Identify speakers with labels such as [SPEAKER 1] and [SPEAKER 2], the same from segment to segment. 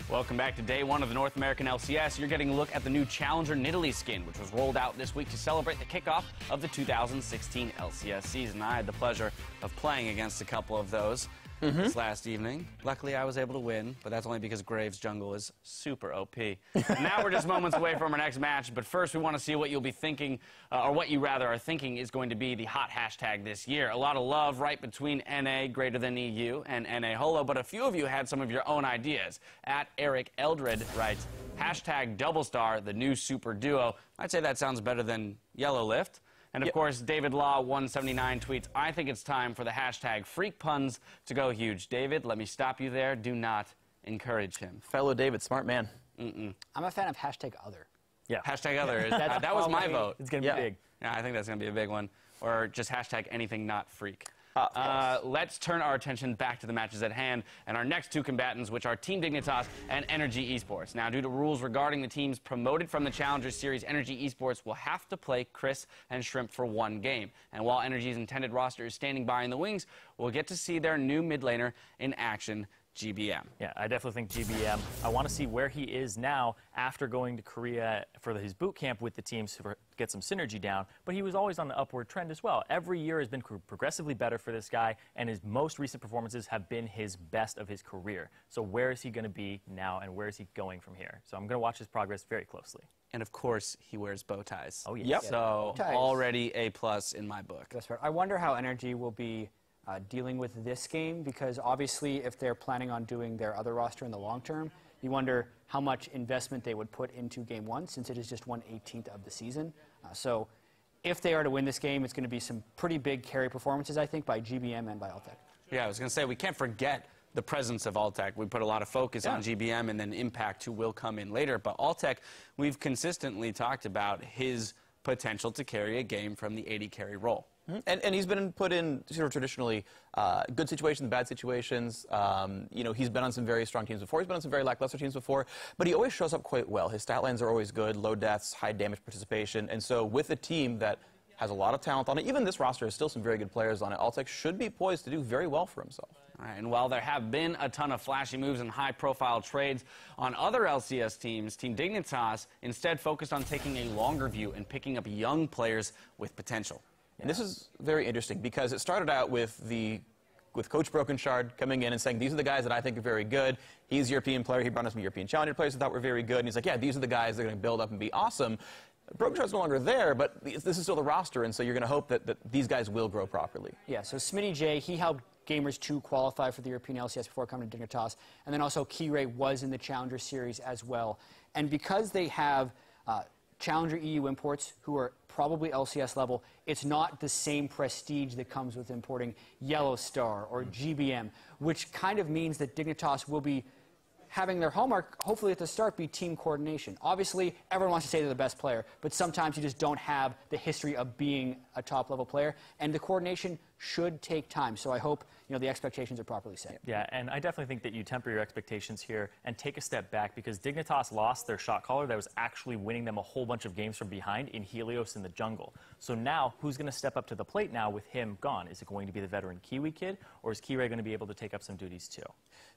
[SPEAKER 1] Welcome back to day one of the North American LCS. You're getting a look at the new Challenger Nidalee skin, which was rolled out this week to celebrate the kickoff of the 2016 LCS season. I had the pleasure of playing against a couple of those this last evening. Luckily, I was able to win, but that's only because Graves' jungle is super OP. Now we're just moments away from our next match, but first we want to see what you'll be thinking, or what you rather are thinking is going to be the hot hashtag this year. A lot of love right between NA greater than EU and NA Holo, but a few of you had some of your own ideas. At Eric Eldred writes, hashtag double star, the new super duo. I'd say that sounds better than Yellow Lift. And of course, David Law 179 tweets, I think it's time for the hashtag freak puns to go huge. David, let me stop you there. Do not encourage him.
[SPEAKER 2] Fellow David, smart man.
[SPEAKER 3] I'm a fan of hashtag other.
[SPEAKER 1] Yeah. Hashtag other. That was my vote.
[SPEAKER 3] It's going to be big.
[SPEAKER 1] Yeah, I think that's going to be a big one. Or just hashtag anything not freak. Let's turn our attention back to the matches at hand and our next two combatants, which are Team Dignitas and NRG Esports. Now, due to rules regarding the teams promoted from the Challenger Series, NRG Esports will have to play Chris and Shrimp for one game. And while NRG's intended roster is standing by in the wings, we'll get to see their new mid laner in action, GBM.
[SPEAKER 4] Yeah, I definitely think GBM. I want to see where he is now after going to Korea for his boot camp with the teams to get some synergy down, but he was always on the upward trend as well. Every year has been progressively better for this guy, and his most recent performances have been his best of his career. So where is he going to be now, and where is he going from here? So I'm going to watch his progress very closely.
[SPEAKER 1] And of course, he wears bow ties.
[SPEAKER 4] Oh, yes.
[SPEAKER 2] Yep.
[SPEAKER 1] So already A+ in my book.
[SPEAKER 3] That's right. I wonder how NRG will be dealing with this game, because obviously if they're planning on doing their other roster in the long term, you wonder how much investment they would put into game one, since it is just 1/18 of the season. So if they are to win this game, it's going to be some pretty big carry performances, I think, by GBM and by Altec.
[SPEAKER 1] Yeah, I was going to say, we can't forget the presence of Altec. We put a lot of focus on GBM and then Impact, who will come in later. But Altec, we've consistently talked about his potential to carry a game from the 80 carry role.
[SPEAKER 2] And he's been put in sort of traditionally good situations, bad situations. You know, he's been on some very strong teams before. He's been on some very lackluster teams before. But he always shows up quite well. His stat lines are always good, low deaths, high damage participation. And so with a team that has a lot of talent on it, even this roster has still some very good players on it, Altec should be poised to do very well for himself.
[SPEAKER 1] All right, and while there have been a ton of flashy moves and high-profile trades on other LCS teams, Team Dignitas instead focused on taking a longer view and picking up young players with potential.
[SPEAKER 2] And this is very interesting because it started out with Coach Brokenshard coming in and saying, these are the guys that I think are very good. He's a European player. He brought us some European Challenger players that I thought were very good. And he's like, yeah, these are the guys that are going to build up and be awesome. Brokenshard's no longer there, but this is still the roster, and so you're going to hope that these guys will grow properly.
[SPEAKER 3] Yeah, so Smitty J, he helped Gamers 2 qualify for the European LCS before coming to Dignitas. And then also Key-Ray was in the Challenger Series as well. And because they have Challenger EU imports who are probably LCS level, it's not the same prestige that comes with importing Yellow Star or GBM, which kind of means that Dignitas will be having their hallmark, hopefully at the start, be team coordination. Obviously, everyone wants to say they're the best player, but sometimes you just don't have the history of being a top-level player, and the coordination should take time. So I hope, you know, the expectations are properly set.
[SPEAKER 4] Yeah, and I definitely think that you temper your expectations here and take a step back, because Dignitas lost their shot caller that was actually winning them a whole bunch of games from behind in Helios in the jungle. So now, who's going to step up to the plate now with him gone? Is it going to be the veteran Kiwi kid, or is Key-Ray going to be able to take up some duties too?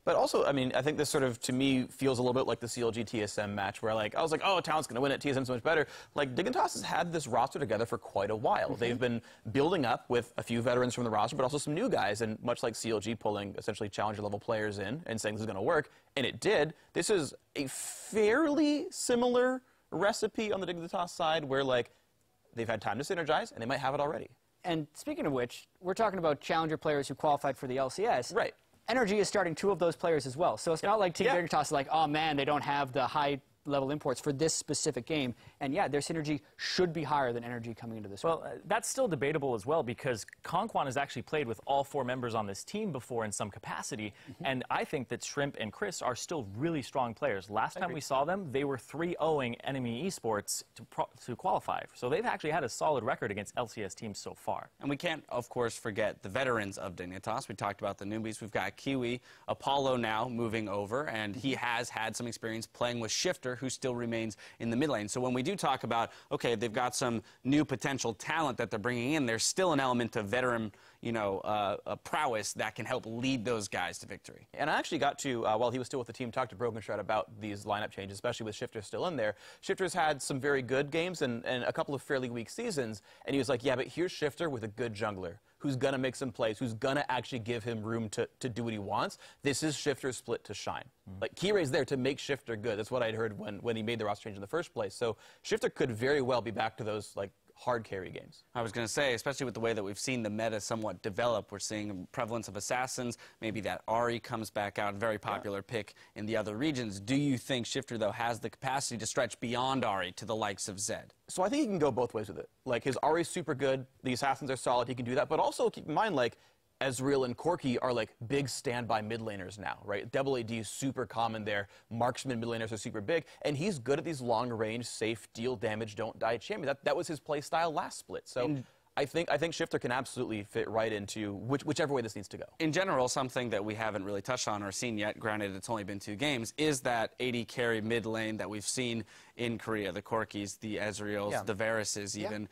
[SPEAKER 2] But also, I mean, I think this sort of, to me, feels a little bit like the CLG-TSM match, where, like, I was like, oh, Talent's going to win it, TSM's so much better. Like, Dignitas has had this roster together for quite a while. They've been building up with a few veterans from the roster, but also some new guys, and much like CLG pulling essentially Challenger-level players in and saying this is going to work, and it did. This is a fairly similar recipe on the Dignitas side, where, like, they've had time to synergize, and they might have it already.
[SPEAKER 3] And speaking of which, we're talking about Challenger players who qualified for the LCS.
[SPEAKER 2] Right.
[SPEAKER 3] NRG is starting 2 of those players as well. So it's not like Team Dignitas is like, oh man, they don't have the high-level imports for this specific game. And yeah, their synergy should be higher than NRG coming into this one.
[SPEAKER 4] Well, that's still debatable as well, because Conquan has actually played with all 4 members on this team before in some capacity. And I think that Shrimp and Chris are still really strong players. Last time we saw them, they were 3-0ing enemy esports to qualify. So they've actually had a solid record against LCS teams so far.
[SPEAKER 1] And we can't, of course, forget the veterans of Dignitas. We talked about the newbies. We've got Kiwi, Apollo now moving over, and he has had some experience playing with Shifter, who still remains in the mid lane. So when we do talk about, okay, they've got some new potential talent that they're bringing in, there's still an element of veteran, prowess that can help lead those guys to victory.
[SPEAKER 2] And I actually got to, while he was still with the team, talk to Brokenshroud about these lineup changes, especially with Shifter still in there. Shifter's had some very good games and a couple of fairly weak seasons, and he was like, yeah, but here's Shifter with a good jungler who's going to make some plays, who's going to actually give him room to do what he wants. This is Shifter's split to shine. Like, Kiray's there to make Shifter good. That's what I'd heard when he made the roster change in the first place. So Shifter could very well be back to those, like, hard carry games.
[SPEAKER 1] I was going to say, especially with the way that we've seen the meta somewhat develop, we're seeing a prevalence of assassins, maybe that Ahri comes back out, very popular pick in the other regions. Do you think Shifter, though, has the capacity to stretch beyond Ahri to the likes of Zed?
[SPEAKER 2] So I think he can go both ways with it. Like, his Ahri's super good, the assassins are solid, he can do that, but also keep in mind, like, Ezreal and Corki are like big standby mid laners now, right? Double AD is super common there. Marksman mid laners are super big, and he's good at these long range, safe, deal damage, don't die champion. That was his play style last split. So I think Shifter can absolutely fit right into whichever way this needs to go.
[SPEAKER 1] In general, something that we haven't really touched on or seen yet, granted it's only been 2 games, is that AD carry mid lane that we've seen in Korea. The Corkis, the Ezreals, the Varus's even.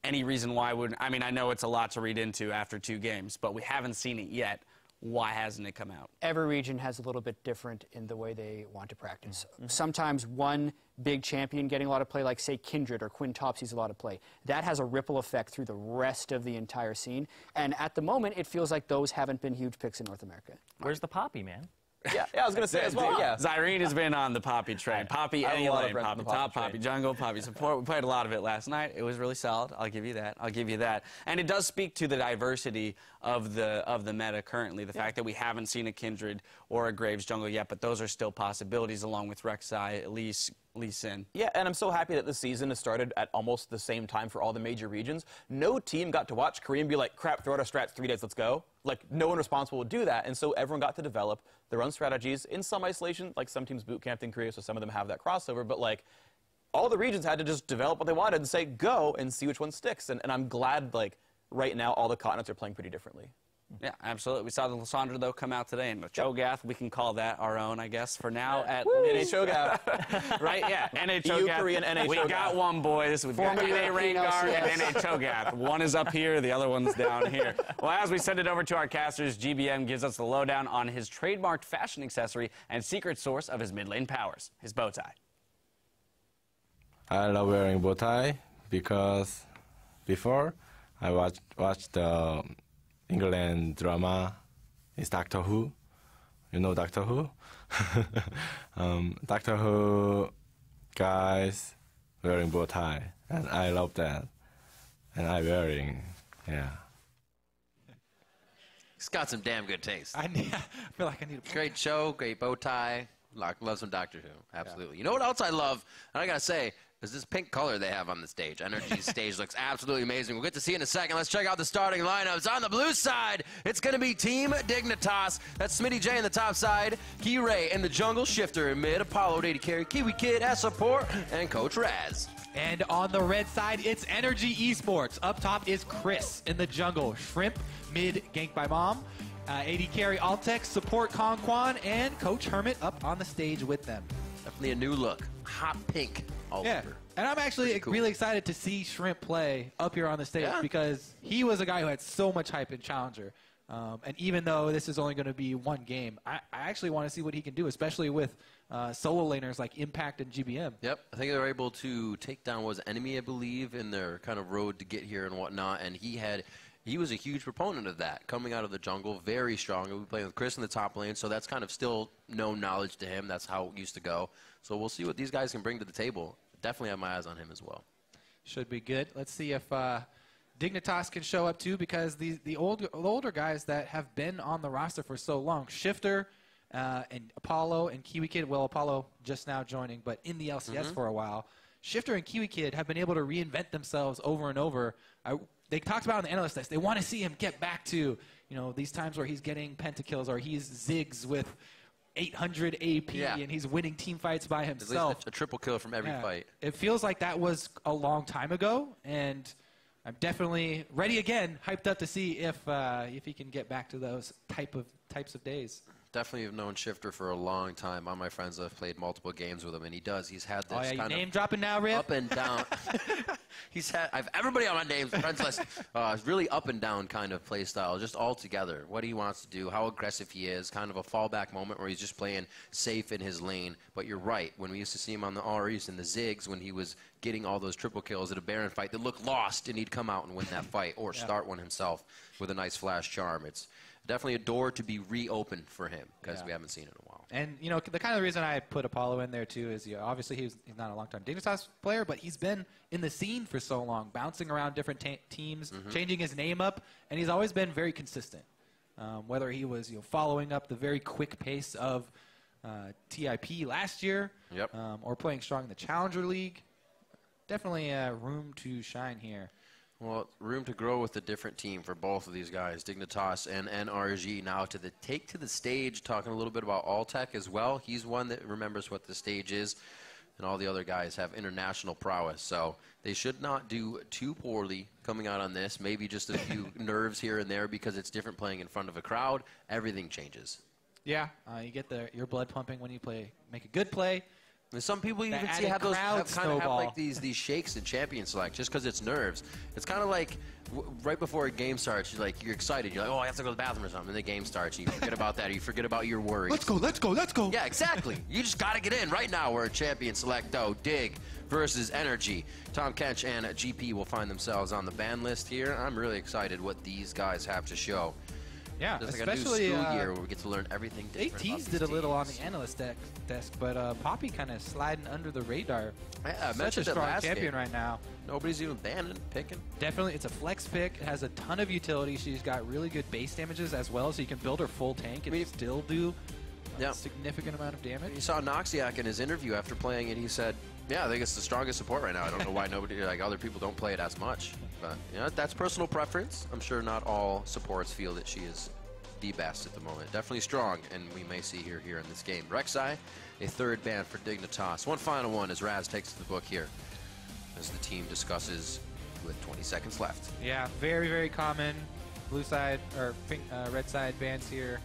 [SPEAKER 1] Any reason why I mean, I know it's a lot to read into after 2 games, but we haven't seen it yet. Why hasn't it come out?
[SPEAKER 3] Every region has a little bit different in the way they want to practice. Sometimes one big champion getting a lot of play, like, say, Kindred or Quinntop sees a lot of play. That has a ripple effect through the rest of the entire scene. And at the moment, it feels like those haven't been huge picks in North America.
[SPEAKER 4] Where's the Poppy, man?
[SPEAKER 2] Yeah, I was going to say as well, yeah.
[SPEAKER 1] Zyrene has been on the Poppy train. Poppy, any lane, Poppy top, Poppy jungle, Poppy support. We played a lot of it last night. It was really solid. I'll give you that. I'll give you that. And it does speak to the diversity of the meta currently. The fact that we haven't seen a Kindred or a Graves jungle yet, but those are still possibilities along with Rek'Sai, Elise, Lee Sin.
[SPEAKER 2] Yeah, and I'm so happy that the season has started at almost the same time for all the major regions. No team got to watch Korea and be like, crap, throw out our strats, 3 days, let's go. Like, no one responsible would do that, and so everyone got to develop their own strategies in some isolation. Like, some teams boot camped in Korea, so some of them have that crossover, but like, all the regions had to just develop what they wanted and say, go, and see which one sticks. And I'm glad, like, right now, all the continents are playing pretty differently.
[SPEAKER 1] Yeah, absolutely. We saw the Lysandra, though, come out today, and the Cho'Gath, we can call that our own, I guess, for now. At
[SPEAKER 2] NA Cho'Gath.
[SPEAKER 1] Right, yeah, NA
[SPEAKER 2] EU,
[SPEAKER 1] Cho'Gath.
[SPEAKER 2] Korean, NA
[SPEAKER 1] We
[SPEAKER 2] Cho'Gath.
[SPEAKER 1] got one, boys. We've got NA Rengar and NA Cho'Gath. One is up here, the other one's down here. Well, as we send it over to our casters, GBM gives us the lowdown on his trademarked fashion accessory and secret source of his mid lane powers, his bow tie.
[SPEAKER 5] I love wearing bow tie because before I watched the England drama. It's Doctor Who. You know Doctor Who? Doctor Who guys wearing bow tie, and I love that. And I wearing, yeah.
[SPEAKER 6] He's got some damn good taste.
[SPEAKER 7] I feel like I need a
[SPEAKER 6] Great show, great bow tie. Love some Doctor Who. Absolutely. You know what else I love? And I gotta say, is this pink color they have on the stage. NRG's stage looks absolutely amazing. We'll get to see in a second. Let's check out the starting lineups. On the blue side, it's going to be Team Dignitas. That's Smitty J in the top side, Kiray in the jungle, Shifter in mid, Apollo AD carry, Kiwi Kid as support, and Coach Raz.
[SPEAKER 7] And on the red side, it's NRG Esports. Up top is Chris in the jungle, Shrimp mid, ganked by Mom. AD carry Altex, support Kong Kwan, and Coach Hermit up on the stage with them.
[SPEAKER 6] Definitely a new look. Hot pink all over.
[SPEAKER 7] And I'm actually really excited to see Shrimp play up here on the stage because he was a guy who had so much hype in Challenger. And even though this is only going to be 1 game, I actually want to see what he can do, especially with solo laners like Impact and GBM.
[SPEAKER 6] Yep, I think they were able to take down was enemy, I believe, in their kind of road to get here and whatnot. And he was a huge proponent of that, coming out of the jungle, very strong. We'll be playing with Chris in the top lane, so that's kind of still known knowledge to him. That's how it used to go. So we'll see what these guys can bring to the table. Definitely have my eyes on him as well.
[SPEAKER 7] Should be good. Let's see if Dignitas can show up too, because the older guys that have been on the roster for so long, Shifter and Apollo and Kiwi Kid, well, Apollo just now joining, but in the LCS for a while, Shifter and Kiwi Kid have been able to reinvent themselves over and over. They talked about in the analyst list, they want to see him get back to, these times where he's getting pentakills or he's Ziggs with 800 AP and he's winning team fights by himself.
[SPEAKER 6] At least a triple kill from every fight.
[SPEAKER 7] It feels like that was a long time ago, and I'm definitely ready again, hyped up to see if he can get back to those types of days.
[SPEAKER 6] definitely have known Shifter for a long time. All my friends have played multiple games with him, and he's had this kind
[SPEAKER 7] name
[SPEAKER 6] of
[SPEAKER 7] dropping now, Rip?
[SPEAKER 6] up and down. I've everybody on my friends list, really up and down kind of play style, just all together. What he wants to do, how aggressive he is, kind of a fallback moment where he's just playing safe in his lane. But you're right, when we used to see him on the REs and the Zigs, when he was getting all those triple kills at a Baron fight that looked lost, and he'd come out and win that fight, or start one himself with a nice flash charm. It's definitely a door to be reopened for him, because we haven't seen it in a while.
[SPEAKER 7] And, you know, the kind of reason I put Apollo in there, too, is obviously he's not a long-time Dignitas player, but he's been in the scene for so long, bouncing around different teams, changing his name up, and he's always been very consistent. Whether he was following up the very quick pace of TIP last year, or playing strong in the Challenger League, definitely room to shine here.
[SPEAKER 6] Well, room to grow with a different team for both of these guys, Dignitas and NRG. Now to take to the stage, talking a little bit about Alltech as well. He's one that remembers what the stage is, and all the other guys have international prowess. So they should not do too poorly coming out on this. Maybe just a few nerves here and there because it's different playing in front of a crowd. Everything changes.
[SPEAKER 7] Yeah, you get your blood pumping when you make a good play.
[SPEAKER 6] And some people even have like these shakes in Champion Select just because it's nerves. It's kind of like right before a game starts, you're excited. You're like, oh, I have to go to the bathroom or something. And the game starts. And you forget about that. Or you forget about your worries.
[SPEAKER 7] Let's go, let's go, let's go.
[SPEAKER 6] Yeah, exactly. You just got to get in right now. We're at Champion Select, though. Dig versus NRG. Tom Kench and GP will find themselves on the ban list here. I'm really excited what these guys have to show.
[SPEAKER 7] Yeah,
[SPEAKER 6] just
[SPEAKER 7] especially
[SPEAKER 6] like a new school year where we get to learn everything different.
[SPEAKER 7] They teased it a little on the analyst desk, but Poppy kind of sliding under the radar.
[SPEAKER 6] Yeah,
[SPEAKER 7] such a strong champion right now.
[SPEAKER 6] Nobody's even banning, picking.
[SPEAKER 7] Definitely, it's a flex pick. It has a ton of utility. She's got really good base damages as well, so you can build her full tank and still do a significant amount of damage.
[SPEAKER 6] You saw Noxiac in his interview after playing it. He said, yeah, I think it's the strongest support right now. I don't know why other people don't play it as much. But that's personal preference. I'm sure not all supports feel that she is the best at the moment. Definitely strong, and we may see her here in this game. Rek'Sai, a third ban for Dignitas. One final one as Raz takes the book here as the team discusses with 20 seconds left.
[SPEAKER 7] Yeah, very, very common blue side or red side bans here.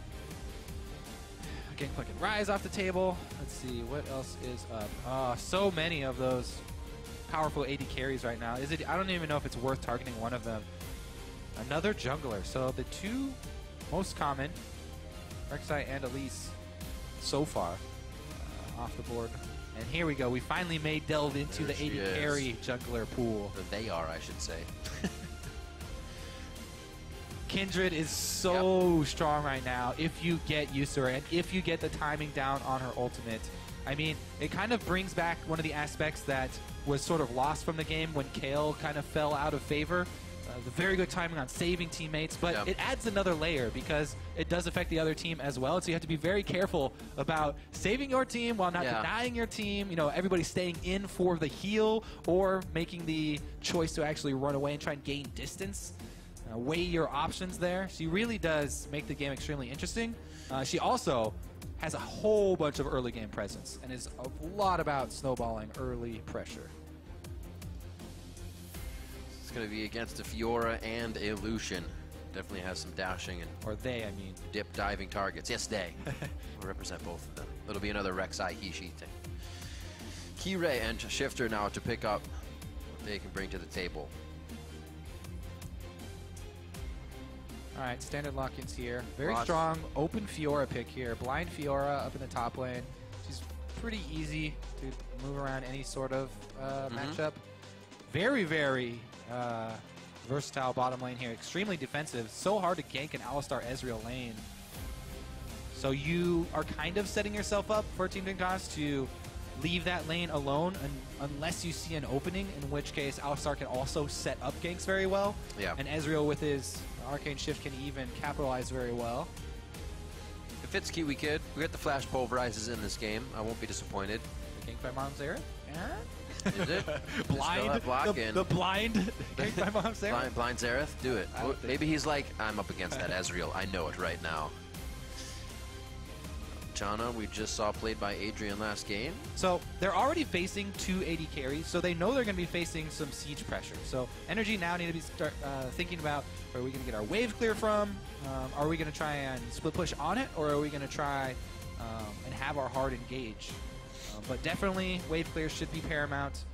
[SPEAKER 7] Gangplank and Rise off the table. Let's see, what else is up? So many of those powerful AD carries right now. I don't even know if it's worth targeting one of them. Another jungler. So the two most common, Rek'Sai and Elise, so far off the board. And here we go. We finally may delve into the AD carry jungler pool.
[SPEAKER 6] They are, I should say.
[SPEAKER 7] Kindred is so strong right now if you get used to her and if you get the timing down on her ultimate. I mean, it kind of brings back one of the aspects that was sort of lost from the game when Kayle kind of fell out of favor. The very good timing on saving teammates, but it adds another layer because it does affect the other team as well. So you have to be very careful about saving your team while not denying your team. You know, everybody staying in for the heal or making the choice to actually run away and try and gain distance. Weigh your options there. She really does make the game extremely interesting. She also has a whole bunch of early game presence and is a lot about snowballing early pressure.
[SPEAKER 6] It's going to be against a Fiora and a Lucian. Definitely has some dashing and dip diving targets. Yes, they will represent both of them. It'll be another Rek'Sai He-She thing. Kirei and Shifter now to pick up what they can bring to the table.
[SPEAKER 7] All right, standard lock-ins here. Very strong open Fiora pick here. Blind Fiora up in the top lane. She's pretty easy to move around any sort of matchup. Very, very versatile bottom lane here. Extremely defensive. So hard to gank an Alistar Ezreal lane. So you are kind of setting yourself up for Team Dignitas to leave that lane alone unless you see an opening, in which case Alistar can also set up ganks very well.
[SPEAKER 6] Yeah.
[SPEAKER 7] And Ezreal with his Arcane Shift can even capitalize very well.
[SPEAKER 6] It fits Kiwi Kid. We got the Flash Pulverizes in this game. I won't be disappointed.
[SPEAKER 7] Ganked by Mom Zera?
[SPEAKER 6] Is it?
[SPEAKER 7] Blind? The blind ganked by Mom Zera?
[SPEAKER 6] Blind Zereth? Do it. Maybe he's like, I'm up against that Ezreal. I know it right now. Chana we just saw played by Adrian last game.
[SPEAKER 7] So they're already facing 2 AD carries, so they know they're going to be facing some siege pressure. So NRG now need to be thinking about, where are we going to get our wave clear from? Are we going to try and split push on it, or are we going to try and have our hard engage? But definitely wave clear should be paramount.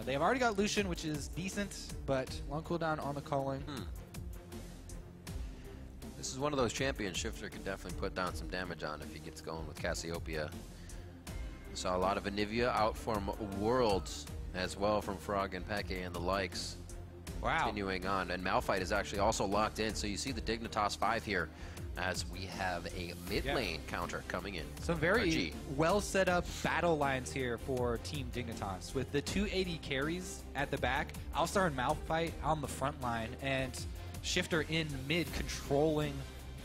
[SPEAKER 7] They have already got Lucian, which is decent, but long cooldown on the calling.
[SPEAKER 6] This is one of those champions Shifter can definitely put down some damage on if he gets going with Cassiopeia. Saw a lot of Anivia out from Worlds as well from Frog and Peke and the likes.
[SPEAKER 7] Wow.
[SPEAKER 6] Continuing on, and Malphite is actually also locked in, so you see the Dignitas 5 here as we have a mid lane counter coming in.
[SPEAKER 7] Some very well set up battle lines here for Team Dignitas with the 2 AD carries at the back, Alistar and Malphite on the front line, and Shifter in mid controlling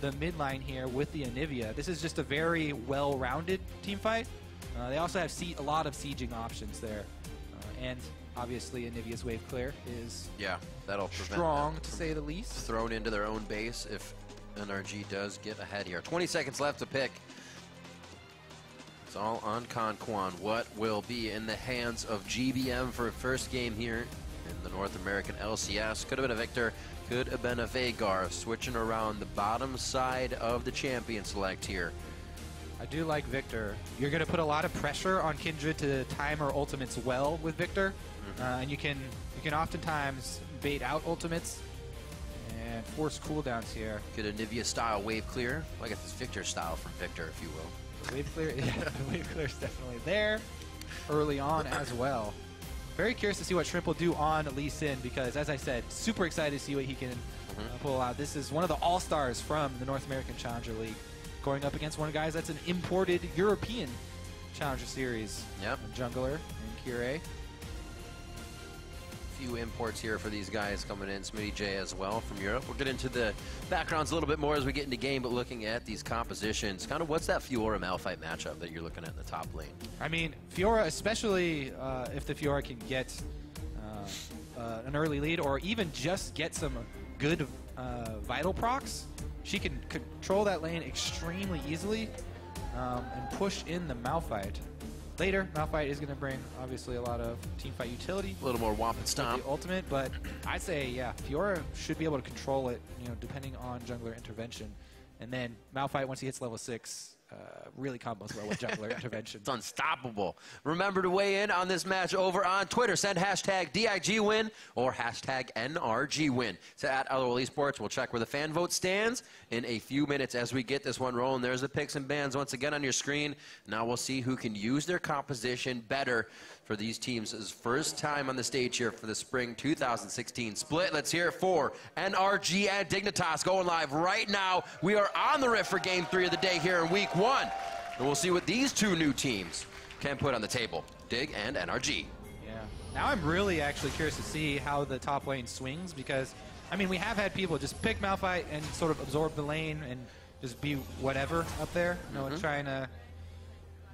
[SPEAKER 7] the mid line here with the Anivia. This is just a very well-rounded team fight. They also have a lot of sieging options there, and obviously Anivia's wave clear is
[SPEAKER 6] that'll prevent
[SPEAKER 7] strong to say the least.
[SPEAKER 6] Thrown into their own base if NRG does get ahead here. 20 seconds left to pick. It's all on Conquan. What will be in the hands of GBM for a first game here in the North American LCS? Could have been a Victor, could have been a Vagar. Switching around the bottom side of the champion select here.
[SPEAKER 7] I do like Victor. You're going to put a lot of pressure on Kindred to time her ultimates well with Victor, and you can oftentimes bait out ultimates and force cooldowns here.
[SPEAKER 6] Get a Nivea style wave clear. I got this Victor style from Victor, if you will.
[SPEAKER 7] Wave clear, yeah, the wave clear is definitely there early on as well. Very curious to see what Shrimp will do on Lee Sin, because as I said, super excited to see what he can pull out. This is one of the all-stars from the North American Challenger League, going up against one of the guys that's an imported European Challenger Series.
[SPEAKER 6] Yep.
[SPEAKER 7] Jungler and Kire.
[SPEAKER 6] Few imports here for these guys coming in. Smitty J as well from Europe. We'll get into the backgrounds a little bit more as we get into game, but looking at these compositions, kind of what's that Fiora Malphite matchup that you're looking at in the top lane?
[SPEAKER 7] I mean, Fiora, especially if the Fiora can get an early lead or even just get some good vital procs, she can control that lane extremely easily and push in the Malphite. Later, Malphite is going to bring, obviously, a lot of teamfight utility.
[SPEAKER 6] A little more womp and stomp.
[SPEAKER 7] The ultimate, but I'd say, yeah, Fiora should be able to control it, depending on jungler intervention. And then Malphite, once he hits level 6, really combos well with jungler intervention.
[SPEAKER 6] It's unstoppable. Remember to weigh in on this match over on Twitter. Send hashtag DIGWin or hashtag NRGWin to @LOL Esports. We'll check where the fan vote stands in a few minutes as we get this one rolling. There's the picks and bans once again on your screen. Now we'll see who can use their composition better for these teams' first time on the stage here for the spring 2016 split. Let's hear it for NRG and Dignitas going live right now. We are on the rift for game 3 of the day here in week 1. And we'll see what these two new teams can put on the table. Dig and NRG.
[SPEAKER 7] Yeah. Now I'm really actually curious to see how the top lane swings, because, I mean, we have had people just pick Malphite and sort of absorb the lane and just be whatever up there, and trying to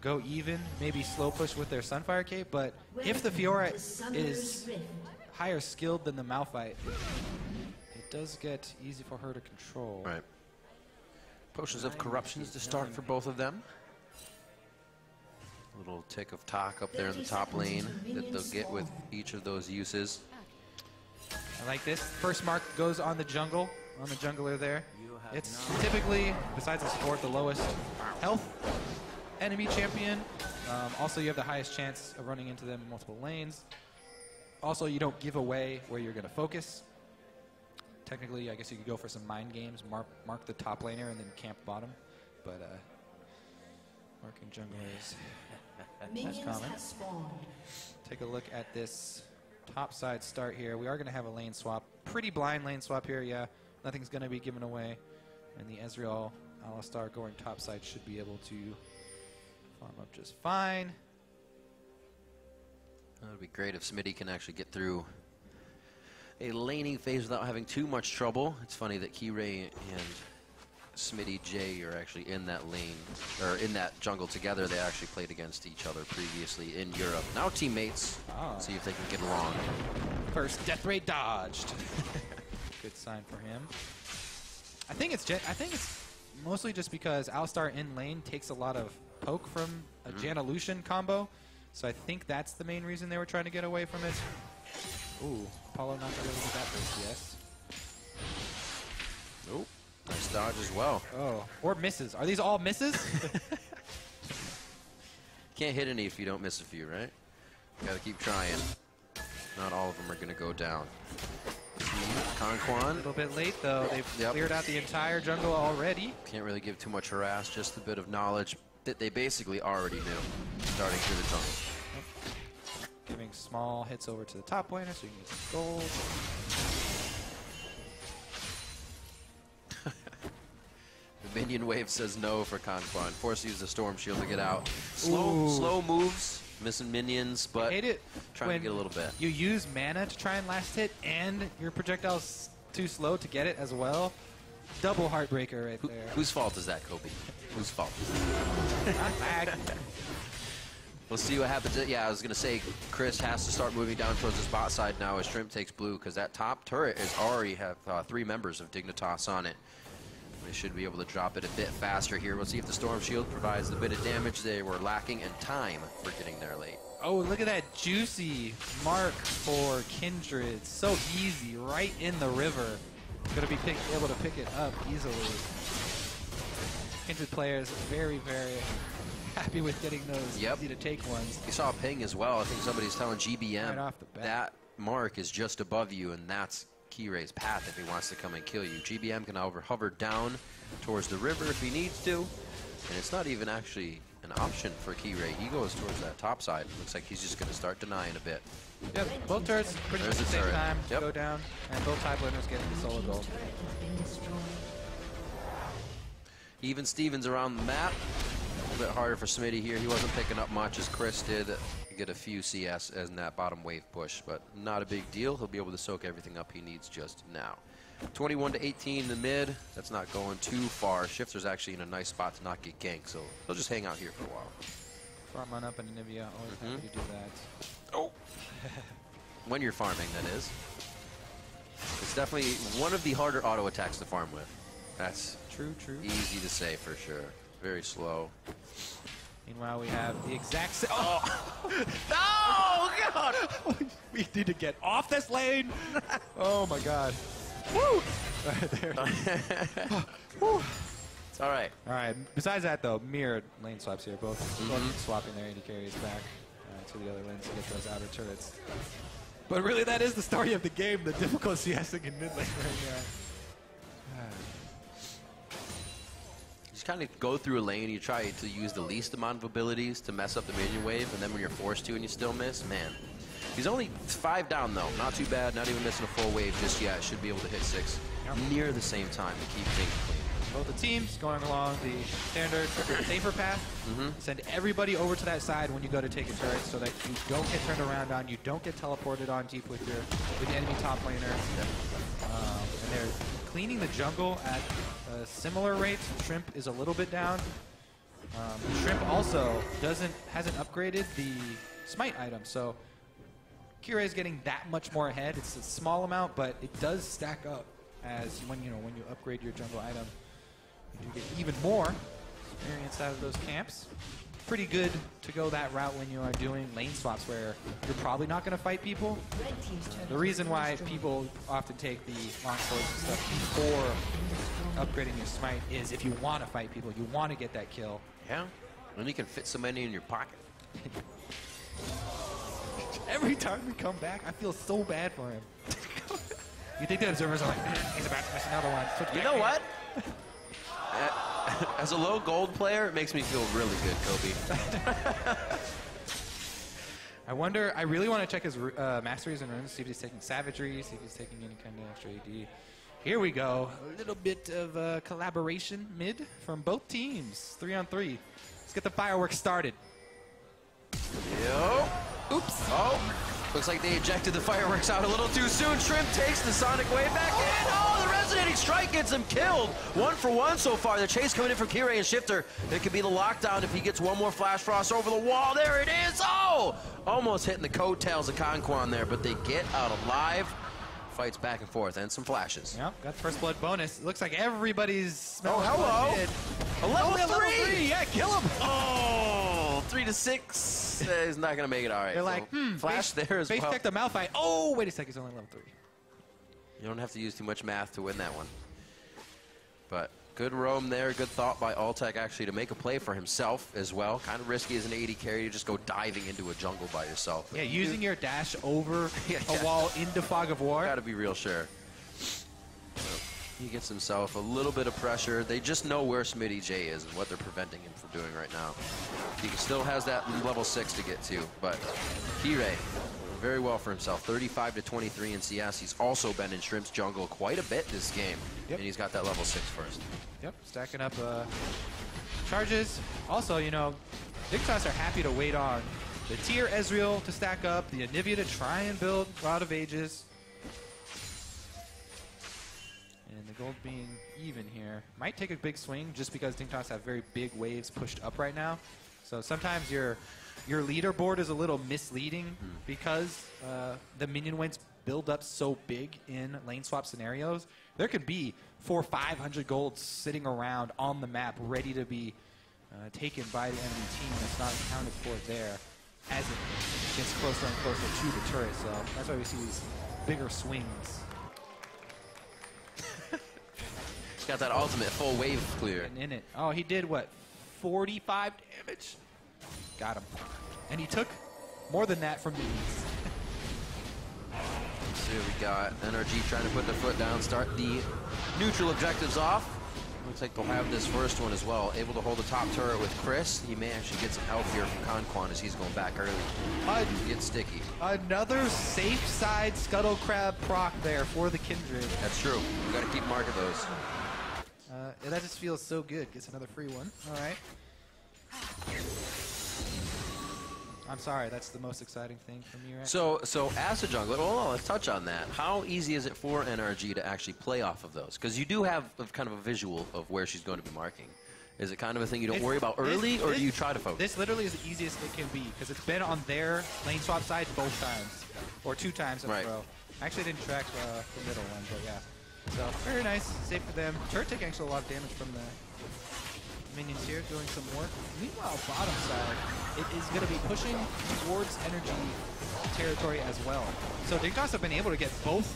[SPEAKER 7] go even, maybe slow push with their Sunfire Cape, but if the Fiora is higher skilled than the Malphite, it does get easy for her to control.
[SPEAKER 6] Right. Potions of Corruptions to start for both of them. A little tick of talk up there in the top lane that they'll get with each of those uses.
[SPEAKER 7] I like this. First mark goes on the jungler there. It's typically, besides the support, the lowest health enemy champion. Also, you have the highest chance of running into them in multiple lanes. Also, you don't give away where you're going to focus. Technically, I guess you could go for some mind games, mark the top laner and then camp bottom. But marking jungler is common. Take a look at this top side start here. We are going to have a lane swap. Pretty blind lane swap here, yeah. Nothing's going to be given away. And the Ezreal Alistar going top side should be able to farm up just fine.
[SPEAKER 6] That would be great if Smitty can actually get through a laning phase without having too much trouble. It's funny that Keyray and Smitty J are actually in that lane, or in that jungle together. They actually played against each other previously in Europe. Now teammates. See if they can get along.
[SPEAKER 7] First death ray dodged. Good sign for him. I think it's mostly just because Alistar in lane takes a lot of poke from a Janna Lucian combo. So I think that's the main reason they were trying to get away from it. Ooh, Apollo not able to get that first, yes.
[SPEAKER 6] Oh, nice dodge as well.
[SPEAKER 7] Oh, or misses. Are these all misses?
[SPEAKER 6] Can't hit any if you don't miss a few, right? Gotta keep trying. Not all of them are gonna go down.
[SPEAKER 7] A
[SPEAKER 6] Conquan.
[SPEAKER 7] little bit late, though. They've cleared out the entire jungle already.
[SPEAKER 6] Can't really give too much harass, just a bit of knowledge that they basically already knew starting through the jungle.
[SPEAKER 7] Giving small hits over to the top laner so you can get some gold.
[SPEAKER 6] The minion wave says no for Conquan. Force use the storm shield to get out. Slow moves, missing minions, but
[SPEAKER 7] Hate it
[SPEAKER 6] trying to get a little bit.
[SPEAKER 7] You use mana to try and last hit, and your projectile's too slow to get it as well. Double heartbreaker right there.
[SPEAKER 6] Whose fault is that, Kobe? Whose fault?
[SPEAKER 7] Not lag.
[SPEAKER 6] We'll see what happens. Yeah, I was going to say, Chris has to start moving down towards the spot side now as Shrimp takes blue, because that top turret is already have 3 members of Dignitas on it. They should be able to drop it a bit faster here. We'll see if the Storm Shield provides the bit of damage they were lacking and time for getting there late.
[SPEAKER 7] Oh, look at that juicy mark for Kindred. So easy, right in the river. Going to be able to pick it up easily. Kindred players very, very happy with getting those easy to take ones.
[SPEAKER 6] You saw a ping as well. I think somebody's telling GBM
[SPEAKER 7] Right off the bat.
[SPEAKER 6] that mark is just above you, and that's Kiray's path if he wants to come and kill you. GBM can hover down towards the river if he needs to, and it's not even actually an option for Kiray. He goes towards that top side. Looks like he's just going to start denying a bit.
[SPEAKER 7] Yep, both turrets pretty much
[SPEAKER 6] There's
[SPEAKER 7] at the
[SPEAKER 6] the
[SPEAKER 7] same
[SPEAKER 6] turret.
[SPEAKER 7] time to
[SPEAKER 6] Yep.
[SPEAKER 7] go down, and both top laners getting the solo gold.
[SPEAKER 6] Even Stevens around the map. A little bit harder for Smitty here. He wasn't picking up much as Chris did. Get a few CS in that bottom wave push, but not a big deal. He'll be able to soak everything up he needs just now. 21-18 in the mid. That's not going too far. Shifter's actually in a nice spot to not get ganked, so he'll just hang out here for a while.
[SPEAKER 7] Farm run up and Anivia, always happy to do that.
[SPEAKER 6] Oh! When you're farming, that is. It's definitely one of the harder auto attacks to farm with. That's
[SPEAKER 7] True.
[SPEAKER 6] easy to say for sure. Very slow.
[SPEAKER 7] Meanwhile, we have the exact same.
[SPEAKER 6] Oh, God!
[SPEAKER 7] We need to get off this lane. Oh my God. Woo! There. Woo.
[SPEAKER 6] It's all right.
[SPEAKER 7] All right. Besides that, though, mirrored lane swaps here. Both swapping their AD carries back to the other lanes to get those outer turrets. But really, that is the story of the game. The difficult CSing in mid lane right now.
[SPEAKER 6] Just kind of go through a lane, you try to use the least amount of abilities to mess up the minion wave, and then when you're forced to and you still miss, man. He's only 5 down though, not too bad, not even missing a full wave just yet. Should be able to hit 6 near the same time to keep things clean.
[SPEAKER 7] Both the teams going along the standard safer path. Send everybody over to that side when you go to take a turret so that you don't get turned around on, you don't get teleported on deep with the enemy top laner. And they're cleaning the jungle at a similar rate. Shrimp is a little bit down. Shrimp also hasn't upgraded the smite item, so Kira is getting that much more ahead. It's a small amount, but it does stack up as when you upgrade your jungle item. You do get even more experience out of those camps. Pretty good to go that route when you are doing lane swaps where you're probably not going to fight people. The reason why people often take the long swords and stuff before upgrading your smite is if you want to fight people, you want to get that kill.
[SPEAKER 6] Yeah, and you can fit so many in your pocket.
[SPEAKER 7] Every time we come back, I feel so bad for him. You think the observers are like, he's about to miss another one.
[SPEAKER 6] You know what? As a low gold player, it makes me feel really good, Kobe.
[SPEAKER 7] I wonder, I really want to check his masteries and runes, see if he's taking savagery, see if he's taking any kind of extra AD. Here we go. A little bit of collaboration mid from both teams. 3-on-3. Let's get the fireworks started.
[SPEAKER 6] Yo.
[SPEAKER 7] Oops.
[SPEAKER 6] Oh, looks like they ejected the fireworks out a little too soon. Shrimp takes the Sonic Wave back in. Oh, the Resonating Strike gets him killed. 1 for 1 so far. The chase coming in from Kiray and Shifter. It could be the lockdown if he gets one more Flash Frost over the wall. There it is. Oh, almost hitting the coattails of Conquan there, but they get out alive. fights back and forth and some flashes.
[SPEAKER 7] Yep, got the first blood bonus. It looks like everybody's smelling
[SPEAKER 6] hello.
[SPEAKER 7] blood.
[SPEAKER 6] A level 3!
[SPEAKER 7] Yeah, kill him.
[SPEAKER 6] Oh, 3 to 6. He's not going to make it all right.
[SPEAKER 7] They're like,
[SPEAKER 6] Flash there as
[SPEAKER 7] face
[SPEAKER 6] well.
[SPEAKER 7] check the Malphite. Oh, wait a second, he's only level 3.
[SPEAKER 6] You don't have to use too much math to win that one. But good roam there, good thought by Altec actually to make a play for himself as well. Kind of risky as an AD carry to just go diving into a jungle by yourself.
[SPEAKER 7] Yeah, using your dash over a wall into Fog of War.
[SPEAKER 6] Got to be real sure. He gets himself a little bit of pressure. They just know where Smitty J is and what they're preventing him from doing right now. He still has that level 6 to get to, but Kirei very well for himself. 35 to 23 in CS. He's also been in Shrimp's jungle quite a bit this game, and he's got that level 6 first.
[SPEAKER 7] Yep, stacking up charges. Also, you know, Dignitas are happy to wait on the tier Ezreal to stack up, the Anivia to try and build Rod of Ages. And the gold being even here. Might take a big swing just because Dignitas have very big waves pushed up right now. So sometimes your leaderboard is a little misleading because the minion waves build up so big in lane swap scenarios. There could be 400 or 500 golds sitting around on the map ready to be taken by the enemy team that's not accounted for there as it gets closer and closer to the turret. So that's why we see these bigger swings.
[SPEAKER 6] He's got that ultimate full wave clear.
[SPEAKER 7] And in it. Oh, he did what? 45 damage. Got him. And he took more than that from the East.
[SPEAKER 6] So we got NRG trying to put their foot down, start the neutral objectives off. Looks like they'll have this first one as well. Able to hold the top turret with Chris. He may actually get some help here from Conquan as he's going back early. Get sticky.
[SPEAKER 7] Another safe side Scuttle Crab proc there for the Kindred.
[SPEAKER 6] That's true. You got to keep marking those.
[SPEAKER 7] That just feels so good. Gets another free one. All right. I'm sorry, that's the most exciting thing for me right
[SPEAKER 6] So as a jungler, let's touch on that. How easy is it for NRG to actually play off of those? Because you do have kind of a visual of where she's going to be marking. Is it kind of a thing you don't worry about early, or do you try to focus?
[SPEAKER 7] This literally is the easiest it can be, because it's been on their lane swap side both times, or 2 times in a row. I actually didn't track the middle one, but yeah. So very nice, safe for them. Turret taking actually a lot of damage from the minions here, doing some work. Meanwhile, bottom side, it is going to be pushing towards energy territory as well. So Dignitas have been able to get both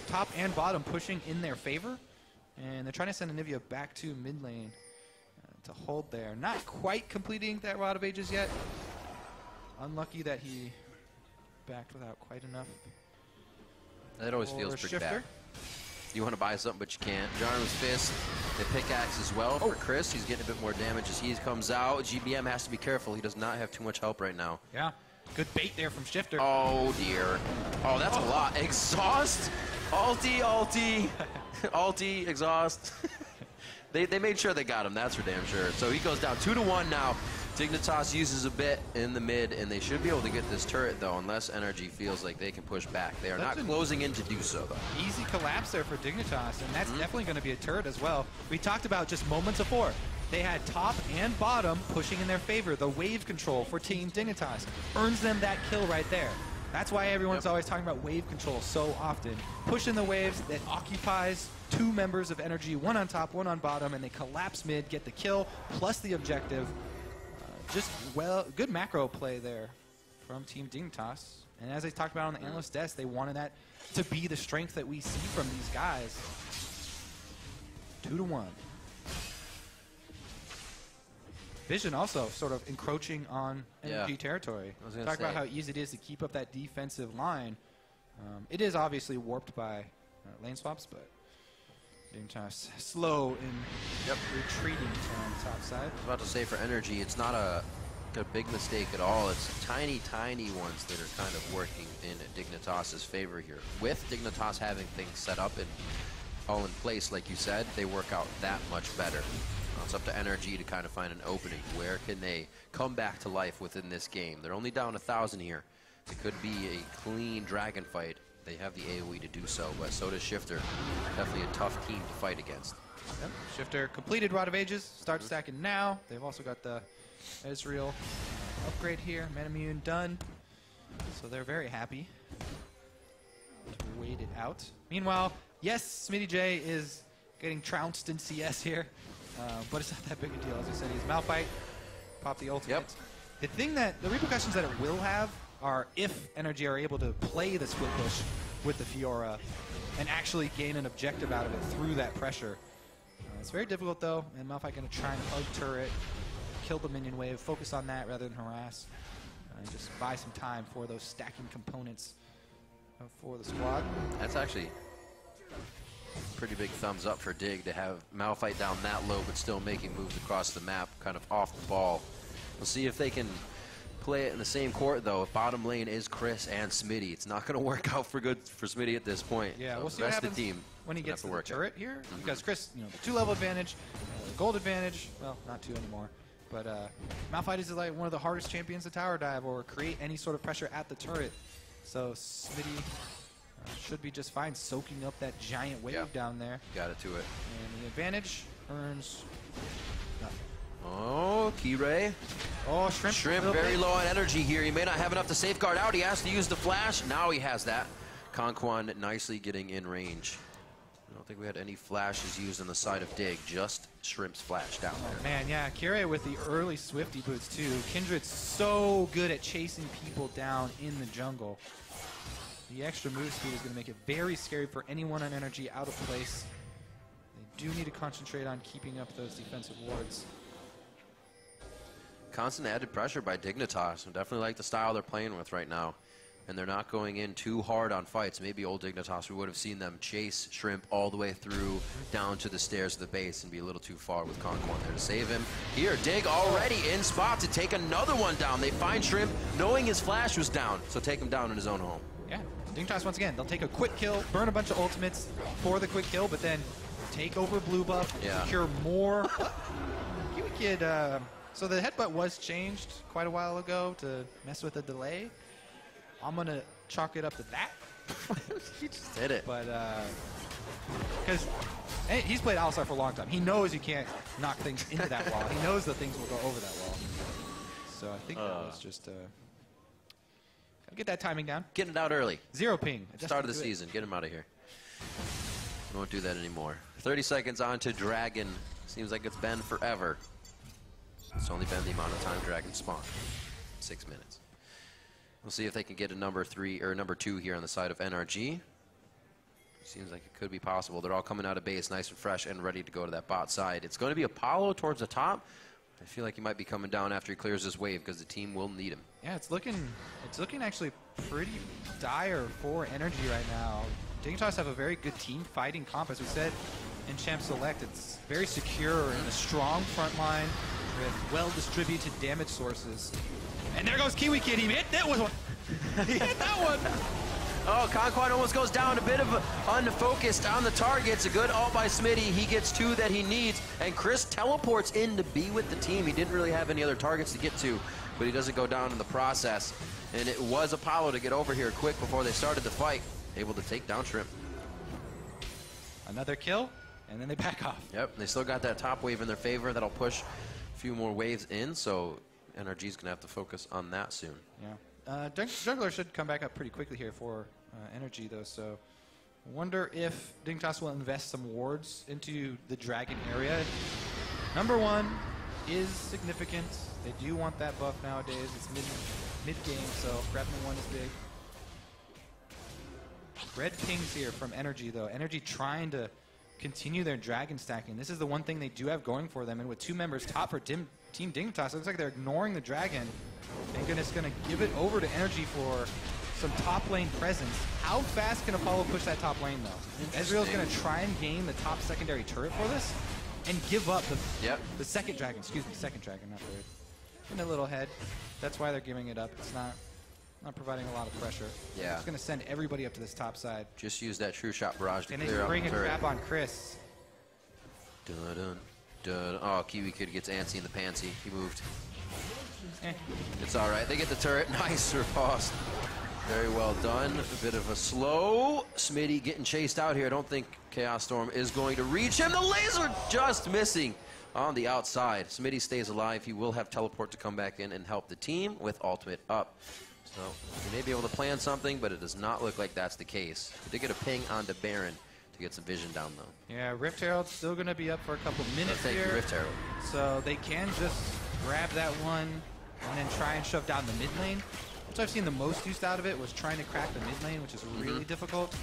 [SPEAKER 7] top and bottom pushing in their favor, and they're trying to send Anivia back to mid lane to hold there. Not quite completing that Rod of Ages yet. Unlucky that he backed without quite enough.
[SPEAKER 6] That always feels pretty bad. You want to buy something, but you can't. Jarman's Fist, the pickaxe as well for Chris. He's getting a bit more damage as he comes out. GBM has to be careful. He does not have too much help right now.
[SPEAKER 7] Yeah. Good bait there from Shifter.
[SPEAKER 6] Oh, dear. Oh, that's a lot. Exhaust. Ulti. Ulti, exhaust. They made sure they got him. That's for damn sure. So he goes down 2-1 now. Dignitas uses a bit in the mid, and they should be able to get this turret, though, unless NRG feels like they can push back. They are not closing in to do so, though.
[SPEAKER 7] Easy collapse there for Dignitas, and that's definitely going to be a turret as well. We talked about just moments before. They had top and bottom pushing in their favor. The wave control for Team Dignitas earns them that kill right there. That's why everyone's always talking about wave control so often. Pushing the waves that occupies 2 members of NRG, 1 on top, 1 on bottom, and they collapse mid, get the kill, plus the objective. Just good macro play there from Team Dignitas. And as I talked about on the analyst desk, they wanted that to be the strength that we see from these guys. 2-1. Vision also sort of encroaching on NRG territory. Talk about how easy it is to keep up that defensive line. It is obviously warped by lane swaps, but Dignitas slow in retreating on the top side.
[SPEAKER 6] I was about to say for NRG, it's not a big mistake at all. It's tiny ones that are kind of working in Dignitas' favor here. With Dignitas having things set up and all in place, like you said, they work out that much better. It's up to NRG to kind of find an opening. Where can they come back to life within this game? They're only down 1,000 here. It could be a clean dragon fight. They have the AoE to do so, but so does Shifter. Definitely a tough team to fight against.
[SPEAKER 7] Yep. Shifter completed Rod of Ages. Start stacking now. They've also got the Ezreal upgrade here. Manamune done. So they're very happy to wait it out. Meanwhile, yes, Smitty J is getting trounced in CS here, but it's not that big a deal. As I said, he's Malphite, pop the ultimate.
[SPEAKER 6] Yep.
[SPEAKER 7] The thing that, the repercussions that it will have are if NRG are able to play the split push with the Fiora and actually gain an objective out of it through that pressure. It's very difficult though, and Malphite going to try and hug turret, kill the minion wave, focus on that rather than harass, and just buy some time for those stacking components for the squad.
[SPEAKER 6] That's actually pretty big thumbs up for Dig to have Malphite down that low but still making moves across the map, kind of off the ball. We'll see if they can play it in the same court though. Bottom lane is Chris and Smitty. It's not going to work out for good for Smitty at this point.
[SPEAKER 7] Yeah,
[SPEAKER 6] so
[SPEAKER 7] we'll see what happens when he gets to the turret here. Because Chris, you know, the 2-level advantage, the gold advantage, well, not 2 anymore. But Malphite is like one of the hardest champions to tower dive or create any sort of pressure at the turret. So Smitty should be just fine soaking up that giant wave down there.
[SPEAKER 6] Got it to it.
[SPEAKER 7] And the advantage earns nothing.
[SPEAKER 6] Oh, Key-Ray.
[SPEAKER 7] Oh, Shrimp.
[SPEAKER 6] Shrimp very low on energy here. He may not have enough to safeguard out. He has to use the flash. Now he has that. Conquan nicely getting in range. I don't think we had any flashes used on the side of Dig. Just Shrimp's flash down there.
[SPEAKER 7] Man, yeah, Kira with the early Swifty boots too. Kindred's so good at chasing people down in the jungle. The extra move speed is going to make it very scary for anyone on energy out of place. They do need to concentrate on keeping up those defensive wards.
[SPEAKER 6] Constant added pressure by Dignitas. I definitely like the style they're playing with right now. And they're not going in too hard on fights. Maybe old Dignitas, we would have seen them chase Shrimp all the way through down to the stairs of the base and be a little too far with Conquan there to save him. Here, Dig already in spot to take another one down. They find Shrimp knowing his flash was down, so take him down in his own home.
[SPEAKER 7] Yeah, Dignitas once again, they'll take a quick kill, burn a bunch of ultimates for the quick kill, but then take over blue buff, secure more. Kiwi Kid, so the headbutt was changed quite a while ago to mess with the delay. I'm going to chalk it up to that.
[SPEAKER 6] He just did it.
[SPEAKER 7] But, because he's played Alistar for a long time. He knows you can't knock things into that wall. He knows that things will go over that wall. So I think that was just, get that timing down.
[SPEAKER 6] Getting it out early.
[SPEAKER 7] 0 ping.
[SPEAKER 6] Start of the season. Get him out of here. We won't do that anymore. 30 seconds on to Dragon. Seems like it's been forever. It's only been the amount of time Dragon spawned. 6 minutes. We'll see if they can get a number 3 or number 2 here on the side of NRG. Seems like it could be possible. They're all coming out of base nice and fresh and ready to go to that bot side. It's going to be Apollo towards the top. I feel like he might be coming down after he clears this wave because the team will need him.
[SPEAKER 7] Yeah, it's looking actually pretty dire for energy right now. Dignitas have a very good team fighting comp, as we said in Champ Select. It's very secure and a strong front line with well-distributed damage sources. And there goes Kiwi Kid. He hit that one. He hit that one.
[SPEAKER 6] Oh, Conquan almost goes down, a bit of unfocused on the targets. A good ult by Smitty. He gets 2 that he needs. And Chris teleports in to be with the team. He didn't really have any other targets to get to, but he doesn't go down in the process. And it was Apollo to get over here quick before they started the fight. Able to take down Shrimp.
[SPEAKER 7] Another kill, and then they back off.
[SPEAKER 6] Yep, they still got that top wave in their favor. That'll push a few more waves in, so NRG's going to have to focus on that soon.
[SPEAKER 7] Yeah. Jungler should come back up pretty quickly here for Energy, though, so wonder if Dignitas will invest some wards into the Dragon area. Number 1 is significant. They do want that buff nowadays. It's mid-game, so grabbing 1 is big. Red pings here from Energy, though. Energy trying to continue their Dragon stacking. This is the one thing they do have going for them, and with 2 members top for Team Dignitas, it looks like they're ignoring the Dragon. And it's going to give it over to Energy for some top lane presence. How fast can Apollo push that top lane, though? Ezreal's going to try and gain the top secondary turret for this and give up the second Dragon. Excuse me, second Dragon, not third. In a little head. That's why they're giving it up. It's not providing a lot of pressure.
[SPEAKER 6] Yeah.
[SPEAKER 7] It's going to send everybody up to this top side.
[SPEAKER 6] Just use that True Shot Barrage to
[SPEAKER 7] and
[SPEAKER 6] clear
[SPEAKER 7] they
[SPEAKER 6] out
[SPEAKER 7] bring
[SPEAKER 6] the
[SPEAKER 7] a
[SPEAKER 6] turret.
[SPEAKER 7] trap on Chris.
[SPEAKER 6] Dun, dun, dun. Oh, Kiwi Kid gets antsy in the pantsy. He moved. It's all right. They get the turret. Nice riposte. Very well done. A bit of a slow. Smitty getting chased out here. I don't think Chaos Storm is going to reach him. The laser just missing on the outside. Smitty stays alive. He will have teleport to come back in and help the team with ultimate up. So he may be able to plan something, but it does not look like that's the case. He did get a ping onto Baron to get some vision down, though.
[SPEAKER 7] Yeah, Rift Herald's still going to be up for a couple minutes
[SPEAKER 6] Thank you,
[SPEAKER 7] here.
[SPEAKER 6] Rift Herald.
[SPEAKER 7] So they can just grab that one and then try and shove down the mid lane. Which I've seen the most used out of it was trying to crack the mid lane, which is really difficult.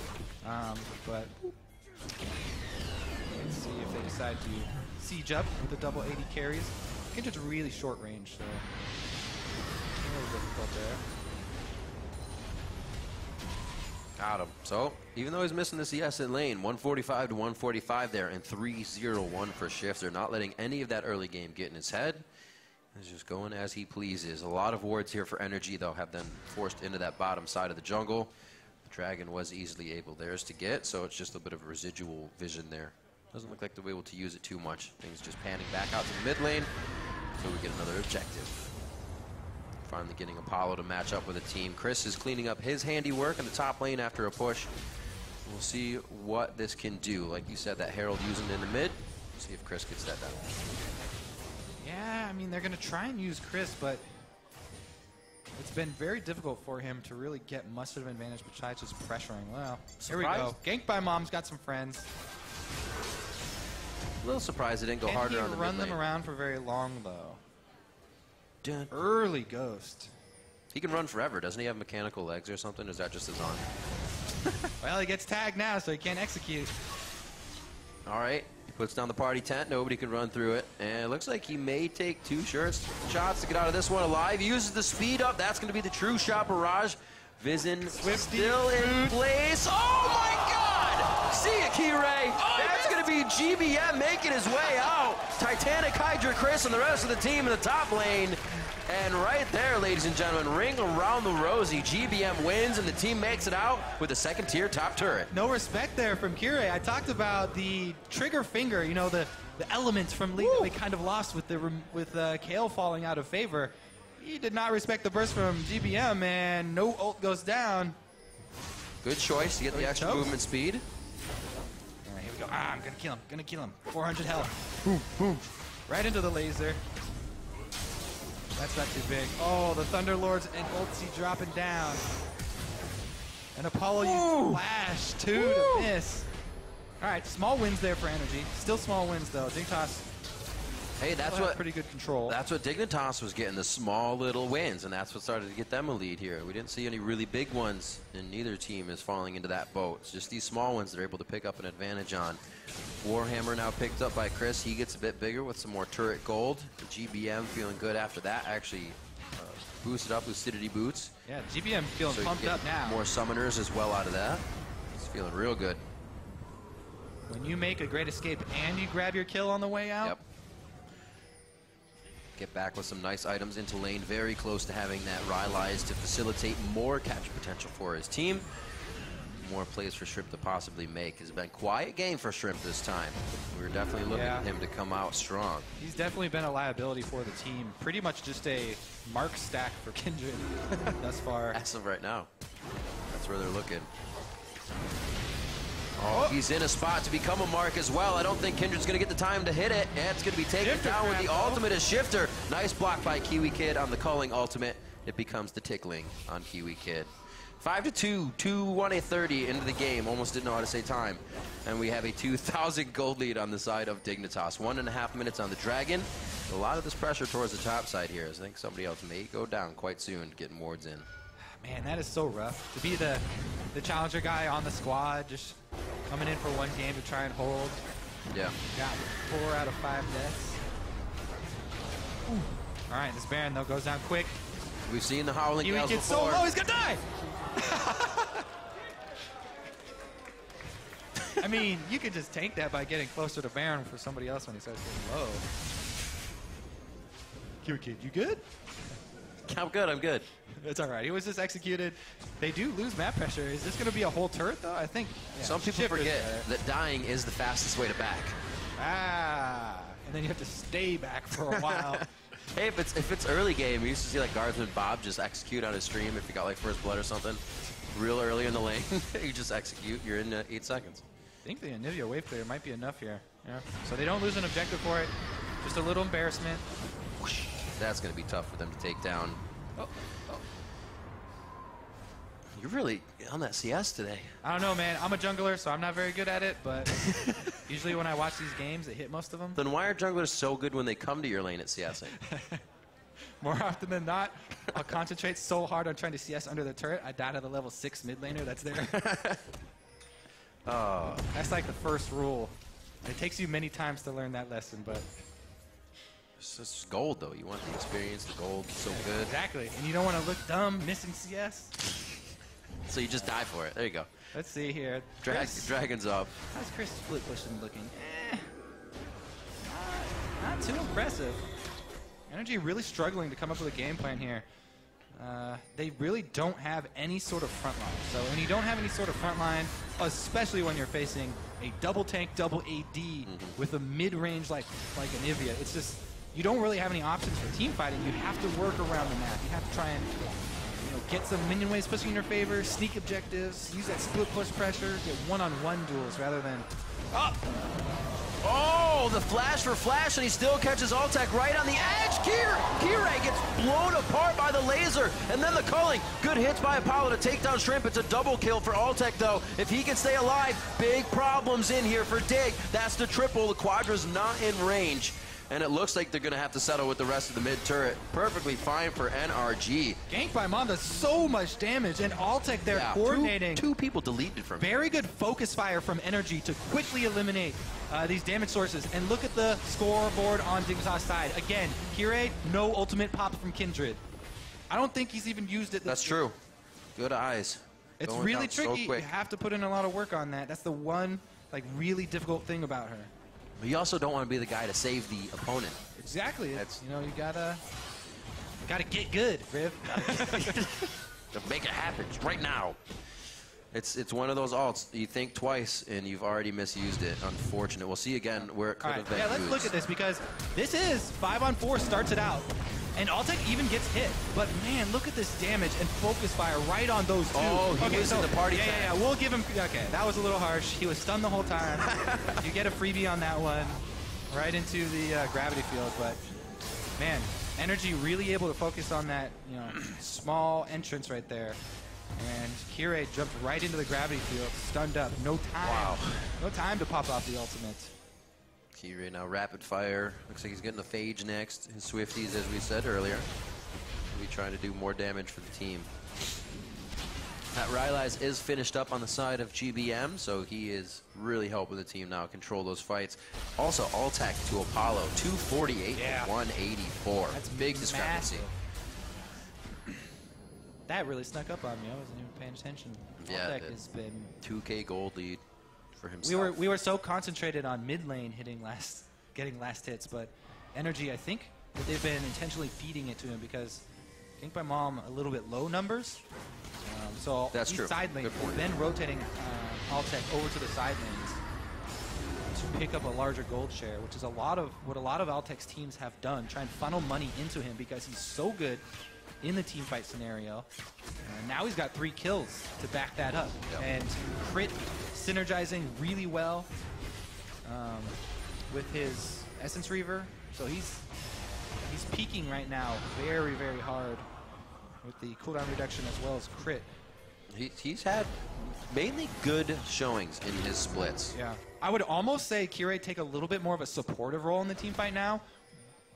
[SPEAKER 7] But let's see if they decide to siege up with the double 80 carries. Kindred's really short range, so a little difficult there.
[SPEAKER 6] Got him. So, even though he's missing the CS in lane, 145 to 145 there, and 3-0-1 for Shifter. Not letting any of that early game get in his head. He's just going as he pleases. A lot of wards here for NRG, though, have been forced into that bottom side of the jungle. The Dragon was easily able theirs to get, so it's just a bit of a residual vision there. Doesn't look like they'll be able to use it too much. Things just panning back out to the mid lane until we get another objective. Finally getting Apollo to match up with a team. Chris is cleaning up his handiwork in the top lane after a push. We'll see what this can do. Like you said, that Herald using it in the mid. See if Chris gets that down.
[SPEAKER 7] Yeah, I mean, they're going to try and use Chris, but it's been very difficult for him to really get much of an advantage besides just pressuring. Well, here we go. Ganked by Mom's got some friends.
[SPEAKER 6] A little surprised it didn't go harder on the mid lane.
[SPEAKER 7] Run them around for very long, though. Early Ghost.
[SPEAKER 6] He can run forever. Doesn't he have mechanical legs or something? Or is that just his arm?
[SPEAKER 7] Well, he gets tagged now, so he can't execute.
[SPEAKER 6] All right. He puts down the party tent. Nobody can run through it. And it looks like he may take 2 shots to get out of this one alive. He uses the speed up. That's going to be the true shot barrage. Vision still in place. Oh, my God! See ya, Key-Ray. That's going to be GBM making his way out. Titanic Hydra Chris and the rest of the team in the top lane. And right there, ladies and gentlemen, ring around the rosy. GBM wins, and the team makes it out with a second-tier top turret.
[SPEAKER 7] No respect there from Key-Ray. I talked about the trigger finger, you know, the elements from League that we kind of lost with Kale falling out of favor. He did not respect the burst from GBM, and no ult goes down.
[SPEAKER 6] Good choice to get the extra movement speed.
[SPEAKER 7] All right, here we go. I'm gonna kill him. 400 health. Boom, boom. Right into the laser. That's not too big. Oh, the Thunderlords and Ulti dropping down. And Apollo used Flash, too, to miss. All right, small wins there for NRG. Still small wins, though. Dignitas.
[SPEAKER 6] Hey, that's what
[SPEAKER 7] pretty good control.
[SPEAKER 6] That's what Dignitas was getting, the small little wins, and that's what started to get them a lead here. We didn't see any really big ones, and neither team is falling into that boat. It's just these small ones they're able to pick up an advantage on. Warhammer now picked up by Chris. He gets a bit bigger with some more turret gold. The GBM feeling good after that. Actually boosted up Lucidity boots.
[SPEAKER 7] Yeah, GBM feeling pumped up now.
[SPEAKER 6] More summoners as well out of that. He's feeling real good.
[SPEAKER 7] When you make a great escape and you grab your kill on the way out.
[SPEAKER 6] Yep. Get back with some nice items into lane. Very close to having that Rylai's to facilitate more catch potential for his team. More plays for Shrimp to possibly make. It's been a quiet game for Shrimp this time. We were definitely looking at him to come out strong.
[SPEAKER 7] He's definitely been a liability for the team. Pretty much just a mark stack for Kindred thus far.
[SPEAKER 6] As of right now. That's where they're looking. Oh, he's in a spot to become a mark as well. I don't think Kindred's going to get the time to hit it. And it's going to be taken down with the ultimate as Shifter. Nice block by Kiwi Kid on the calling ultimate. It becomes the tickling on Kiwi Kid. 5-2, 2-1-30 into the game. Almost didn't know how to say time. And we have a 2,000 gold lead on the side of Dignitas. 1.5 minutes on the Dragon. A lot of this pressure towards the top side here. I think somebody else may go down quite soon getting wards in.
[SPEAKER 7] Man, that is so rough. To be the challenger guy on the squad, just coming in for one game to try and hold.
[SPEAKER 6] Yeah.
[SPEAKER 7] Got 4 out of 5 deaths. All right, this Baron, though, goes down quick.
[SPEAKER 6] We've seen the Howling Gales before.
[SPEAKER 7] So low, he's going to die! I mean, you could just tank that by getting closer to Baron for somebody else when he starts getting low. Kiwi Kid, you good?
[SPEAKER 6] I'm good, I'm good.
[SPEAKER 7] It's all right. He was just executed. They do lose map pressure. Is this going to be a whole turret, though? I think. Yeah,
[SPEAKER 6] some people forget that dying is the fastest way to back.
[SPEAKER 7] Ah, and then you have to stay back for a while.
[SPEAKER 6] Hey, if it's early game, we used to see like Guardsman Bob just execute on his stream if he got like first blood or something. Real early in the lane, you just execute. You're in 8 seconds.
[SPEAKER 7] I think the Anivia wave clear might be enough here. Yeah. So they don't lose an objective for it. Just a little embarrassment.
[SPEAKER 6] That's going to be tough for them to take down. You're really on that CS today.
[SPEAKER 7] I don't know, man. I'm a jungler, so I'm not very good at it, but usually when I watch these games, it hit most of them.
[SPEAKER 6] Then why are junglers so good when they come to your lane at CSing?
[SPEAKER 7] More often than not, I'll concentrate so hard on trying to CS under the turret, I die to the level 6 mid laner that's there. That's like the first rule. It takes you many times to learn that lesson, but...
[SPEAKER 6] It's just gold, though. You want the experience, the gold, so good.
[SPEAKER 7] Exactly. And you don't want to look dumb missing CS.
[SPEAKER 6] So you just die for it. There you go.
[SPEAKER 7] Let's see here. Chris,
[SPEAKER 6] Dragon's up.
[SPEAKER 7] how's Chris split pushing looking? Not too impressive. NRG really struggling to come up with a game plan here. They really don't have any sort of front line. So when you don't have any sort of front line, especially when you're facing a double tank, double AD with a mid-range like an Ivia, it's just, you don't really have any options for team fighting. You have to work around the map. You have to try and get some minion waves pushing in your favor, sneak objectives, use that split push pressure, get one-on-one duels rather than...
[SPEAKER 6] Oh, the flash for Flash, and he still catches Altec right on the edge. Kirei gets blown apart by the laser, and then the culling. Good hits by Apollo to take down Shrimp. It's a double kill for Altec, though. If he can stay alive, big problems in here for Dig. That's the triple. The Quadra's not in range, and it looks like they're going to have to settle with the rest of the mid turret. Perfectly fine for NRG.
[SPEAKER 7] Gank by Mom does so much damage, and Altec there coordinating.
[SPEAKER 6] Two people deleted from him.
[SPEAKER 7] Very good focus fire from NRG to quickly eliminate these damage sources. And look at the scoreboard on Dignitas' side. Again, Kirei, no ultimate pops from Kindred. I don't think he's even used it.
[SPEAKER 6] That's true. Good eyes.
[SPEAKER 7] It's
[SPEAKER 6] Going
[SPEAKER 7] really
[SPEAKER 6] down so
[SPEAKER 7] tricky. You
[SPEAKER 6] quick.
[SPEAKER 7] have to put in a lot of work on that. That's the one really difficult thing about her.
[SPEAKER 6] But you also don't want to be the guy to save the opponent.
[SPEAKER 7] Exactly. It's, you gotta get good, Riv.
[SPEAKER 6] To make it happen right now. It's one of those alts. You think twice, and you've already misused it. Unfortunate. We'll see again where it could have been
[SPEAKER 7] let's
[SPEAKER 6] used.
[SPEAKER 7] look at this, because this is 5-on-4 starts it out. And Altec even gets hit. But man, look at this damage and focus fire right on those two.
[SPEAKER 6] Oh, he was in the party time.
[SPEAKER 7] Yeah, we'll give him, okay, that was a little harsh. He was stunned the whole time. You get a freebie on that one, right into the gravity field. But man, NRG really able to focus on that, small entrance right there. And Kirei jumped right into the gravity field, stunned up. No time.
[SPEAKER 6] Wow.
[SPEAKER 7] No time to pop off the ultimate.
[SPEAKER 6] Kirei now rapid fire. Looks like he's getting the Phage next. His Swifties, as we said earlier. He'll be trying to do more damage for the team. That Rylai's is finished up on the side of GBM, so he is really helping the team now control those fights. Also, Altec to Apollo, 248 to 184.
[SPEAKER 7] That's
[SPEAKER 6] big discrepancy.
[SPEAKER 7] massive. That really snuck up on me. I wasn't even paying attention.
[SPEAKER 6] Yeah,
[SPEAKER 7] Altec has been
[SPEAKER 6] 2K gold lead for himself.
[SPEAKER 7] We were so concentrated on mid lane getting last hits, but NRG, I think that they've been intentionally feeding it to him, because I think by Mom a little bit low numbers. So
[SPEAKER 6] That's true.
[SPEAKER 7] Side lane,
[SPEAKER 6] Good point.
[SPEAKER 7] then rotating Altec over to the side lanes to pick up a larger gold share, which is what a lot of Altec's teams have done, try and funnel money into him because he's so good in the team fight scenario. Now he's got 3 kills to back that up.
[SPEAKER 6] Yep.
[SPEAKER 7] And Crit synergizing really well with his Essence Reaver. So he's peaking right now very, very hard with the cooldown reduction as well as Crit.
[SPEAKER 6] He's had mainly good showings in his splits.
[SPEAKER 7] Yeah. I would almost say Kirei take a little bit more of a supportive role in the team fight now.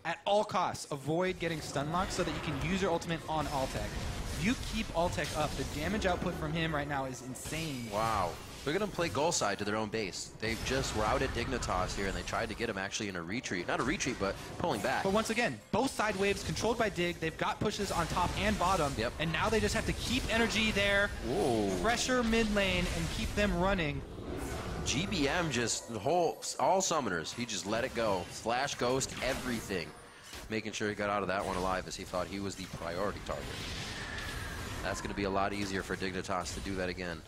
[SPEAKER 7] At all costs, avoid getting stun locked so that you can use your ultimate on Altec. If you keep Altec up, the damage output from him right now is insane.
[SPEAKER 6] Wow. Look at them play goal side to their own base. They've just routed Dignitas here, and they tried to get him actually in a retreat. Not a retreat, but pulling back.
[SPEAKER 7] But once again, both side waves controlled by Dig. They've got pushes on top and bottom.
[SPEAKER 6] Yep.
[SPEAKER 7] And now they just have to keep NRG there, pressure mid lane, and keep them running.
[SPEAKER 6] GBM just, all summoners, he just let it go. Flash, Ghost, everything. Making sure he got out of that one alive, as he thought he was the priority target. That's going to be a lot easier for Dignitas to do that again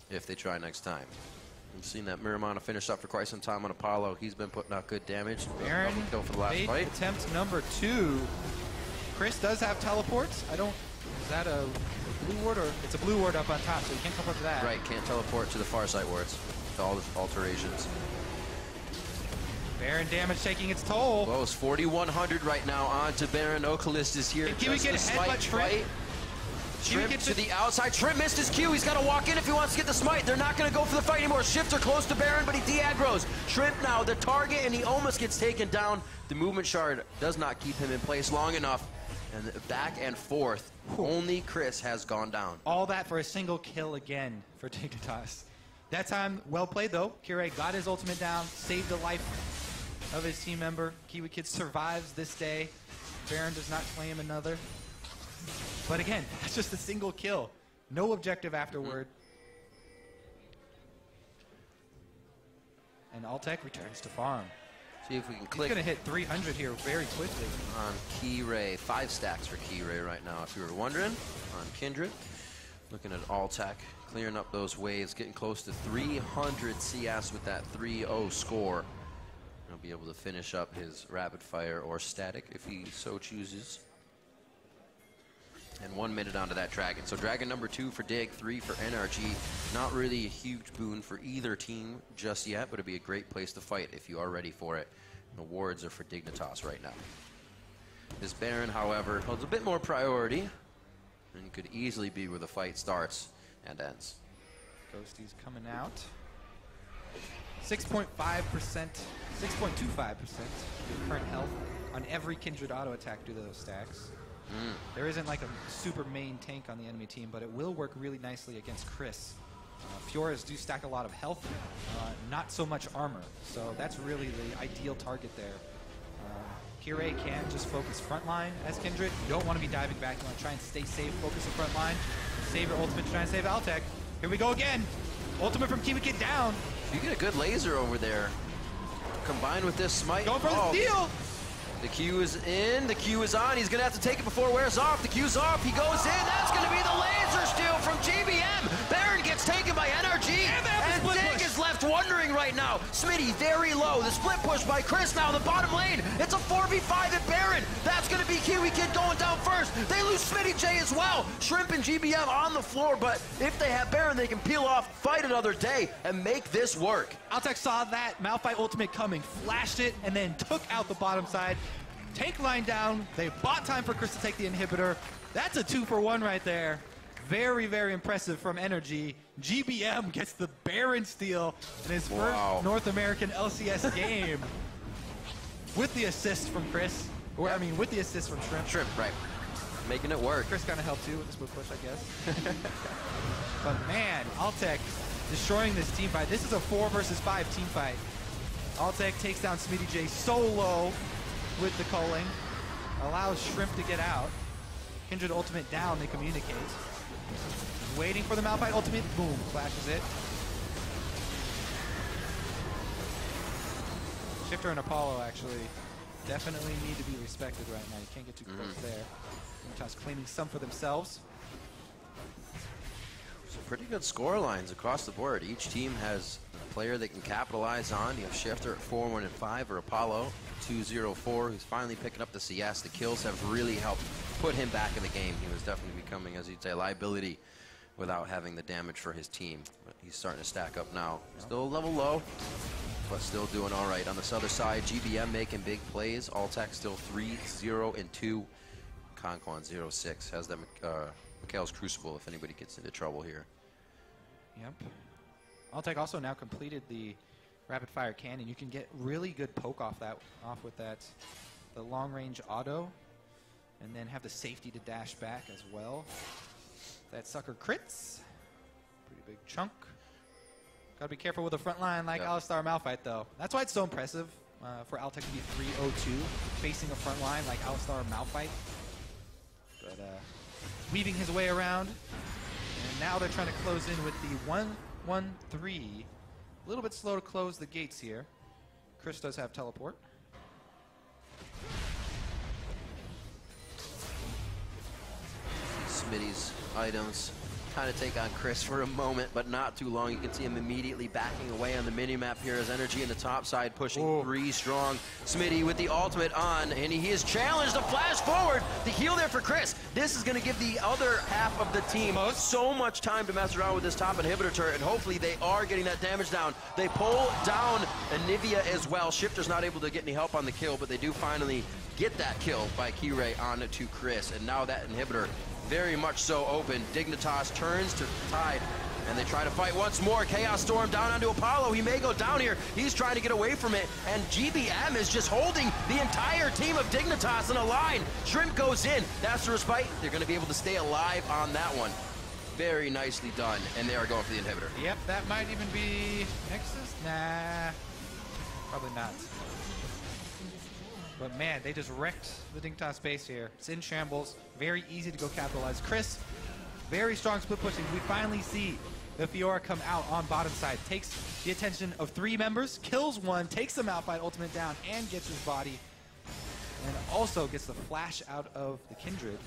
[SPEAKER 6] if they try next time. We've seen that Miramana finish up for quite some time on Apollo. He's been putting out good damage.
[SPEAKER 7] Baron
[SPEAKER 6] Kill for the last fight.
[SPEAKER 7] attempt number 2. Chris does have teleports. Is that a blue ward, or it's a blue ward up on top, so you can't teleport to that.
[SPEAKER 6] Right, can't teleport to the far side wards with all the alterations.
[SPEAKER 7] Baron damage taking its toll.
[SPEAKER 6] Close, 4,100 right now on to Baron. Ocalist is here.
[SPEAKER 7] Can we get a headbutt trip?
[SPEAKER 6] Shrimp to the outside. Shrimp missed his Q. He's got to walk in if he wants to get the smite. They're not going to go for the fight anymore. Shifter close to Baron, but he de-aggroes. Shrimp now the target, and he almost gets taken down. The movement shard does not keep him in place long enough. And back and forth, only Chris has gone down.
[SPEAKER 7] All that for a single kill again for Dignitas. That time, well played though. Kirei got his ultimate down, saved the life of his team member. Kiwi Kid survives this day. Baron does not claim another. But again, that's just a single kill. No objective afterward. And Altec returns to farm.
[SPEAKER 6] See if we can
[SPEAKER 7] He's
[SPEAKER 6] click
[SPEAKER 7] going to hit 300 here very quickly.
[SPEAKER 6] on Kirei. 5 stacks for Kirei right now, if you were wondering. On Kindred. Looking at Altec, clearing up those waves, getting close to 300 CS with that 3-0 score. He'll be able to finish up his rapid fire or static if he so chooses. And 1 minute onto that dragon. So dragon number 2 for Dig, 3 for NRG. Not really a huge boon for either team just yet, but it'd be a great place to fight if you are ready for it. And the wards are for Dignitas right now. This Baron, however, holds a bit more priority and could easily be where the fight starts and ends.
[SPEAKER 7] Ghosty's coming out. 6.5%, 6.25% current health on every Kindred auto attack due to those stacks. There isn't like a super main tank on the enemy team, but it will work really nicely against Chris. Fioras do stack a lot of health, not so much armor, so that's really the ideal target there. Kirei can just focus frontline as Kindred. You don't want to be diving back. You want to try and stay safe, focus the frontline. Save your ultimate to try and save Altec. Here we go again. Ultimate from Kiwi Kid down.
[SPEAKER 6] You get a good laser over there. Combined with this smite.
[SPEAKER 7] Going for the steal.
[SPEAKER 6] The Q is in, the Q is on. He's going to have to take it before it wears off. The Q's off, he goes in. That's going to be the laser steal from GBM. Baron gets taken by NRG. And Dig is left wondering right now. Smitty very low. The split push by Chris now in the bottom lane. It's a 4v5 at Baron. That's going to be Kiwi Kid going down first. They lose Smitty J as well. Shrimp and GBM on the floor, but if they have Baron, they can peel off, fight another day, and make this work.
[SPEAKER 7] Altec saw that Malphite ultimate coming, flashed it, and then took out the bottom side. Tank line down. They bought time for Chris to take the inhibitor. That's a 2-for-1 right there. Very, very impressive from NRG. GBM gets the Baron steal in his first North American LCS game. With the assist from Chris. Or, I mean, with the assist from Shrimp.
[SPEAKER 6] Shrimp, right. Making it work.
[SPEAKER 7] Chris kind of helped too with the split push, I guess. But man, Altec destroying this team fight. This is a 4 versus 5 team fight. Altec takes down Smitty J solo with the culling. Allows Shrimp to get out. Kindred ultimate down, they communicate. Waiting for the Malphite ultimate. Boom, flashes it. Shifter and Apollo actually definitely need to be respected right now. You can't get too close there. Dignitas claiming some for themselves.
[SPEAKER 6] Some pretty good score lines across the board. Each team has a player they can capitalize on. You have Shifter at 4-1-5 or Apollo 2-0-4, who's finally picking up the CS. The kills have really helped put him back in the game. He was definitely becoming, as you'd say, a liability without having the damage for his team. But he's starting to stack up now. Still a level low, but still doing all right. On this other side, GBM making big plays. Altec still 3-0-2. Conquan 0-6 has that Mikhail's Crucible if anybody gets into trouble here.
[SPEAKER 7] Yep. Altec also now completed the rapid fire cannon. You can get really good poke off with that, the long range auto, and then have the safety to dash back as well. That sucker crits. Pretty big chunk. Gotta be careful with the front line like Alistar Malphite though. That's why it's so impressive for Altec to be 3-0-2 facing a front line like Alistar Malphite. But weaving his way around. And now they're trying to close in with the 1-1-3. A little bit slow to close the gates here. Chris does have teleport.
[SPEAKER 6] Smitty's items kind of take on Chris for a moment, but not too long. You can see him immediately backing away on the minimap here as NRG in the top side pushing 3 strong. Smitty with the ultimate on, and he is challenged to flash forward. The heal there for Chris. This is going to give the other half of the team so much time to mess around with this top inhibitor turret, and hopefully they are getting that damage down. They pull down Anivia as well. Shifter's not able to get any help on the kill, but they do finally get that kill by Kirei on to Chris, and now that inhibitor very much so open. Dignitas turns to Tide, and they try to fight once more. Chaos Storm down onto Apollo. He may go down here. He's trying to get away from it, and GBM is just holding the entire team of Dignitas in a line. Shrimp goes in. That's the respite. They're going to be able to stay alive on that one. Very nicely done, and they are going for the inhibitor.
[SPEAKER 7] Yep, that might even be Nexus? Nah, probably not. But man, they just wrecked the Dignitas base here. It's in shambles, very easy to go capitalize. Chris, very strong split pushing. We finally see the Fiora come out on bottom side, takes the attention of 3 members, kills 1, takes the Malphite ultimate down, and gets his body, and also gets the flash out of the Kindred.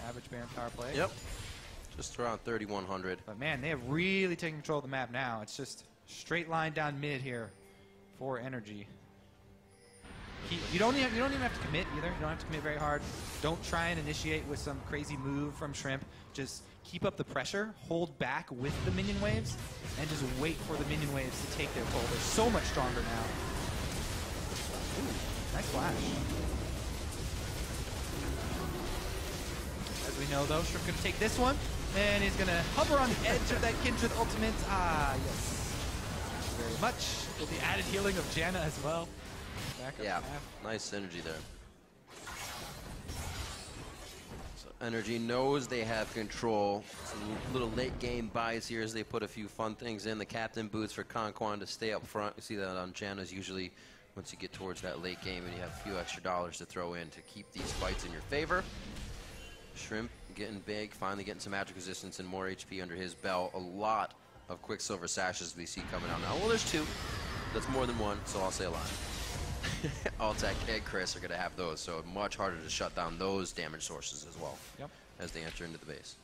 [SPEAKER 7] Average Baron power play.
[SPEAKER 6] Yep. Just around 3,100.
[SPEAKER 7] But man, they have really taken control of the map now. It's just straight line down mid here for NRG. You don't even have to commit either. You don't have to commit very hard. Don't try and initiate with some crazy move from Shrimp. Just keep up the pressure, hold back with the minion waves, and just wait for the minion waves to take their toll. They're so much stronger now. Ooh, nice flash. As we know, though, Shrimp going to take this one, and he's going to hover on the edge of that Kindred ultimate. Ah, yes. Thank you very much. With the added healing of Janna as well. Back up
[SPEAKER 6] Yeah,
[SPEAKER 7] half.
[SPEAKER 6] nice synergy there. So NRG knows they have control. Some little late game buys here as they put a few fun things in. The captain boots for Conquan to stay up front. You see that on Janna's usually once you get towards that late game and you have a few extra dollars to throw in to keep these fights in your favor. Shrimp getting big, finally getting some magic resistance and more HP under his belt. A lot of Quicksilver sashes we see coming out now. Well, there's 2. That's more than 1, so I'll say a lot. Altec and Chris are going to have those, so much harder to shut down those damage sources as well.
[SPEAKER 7] Yep.
[SPEAKER 6] As they enter into the base.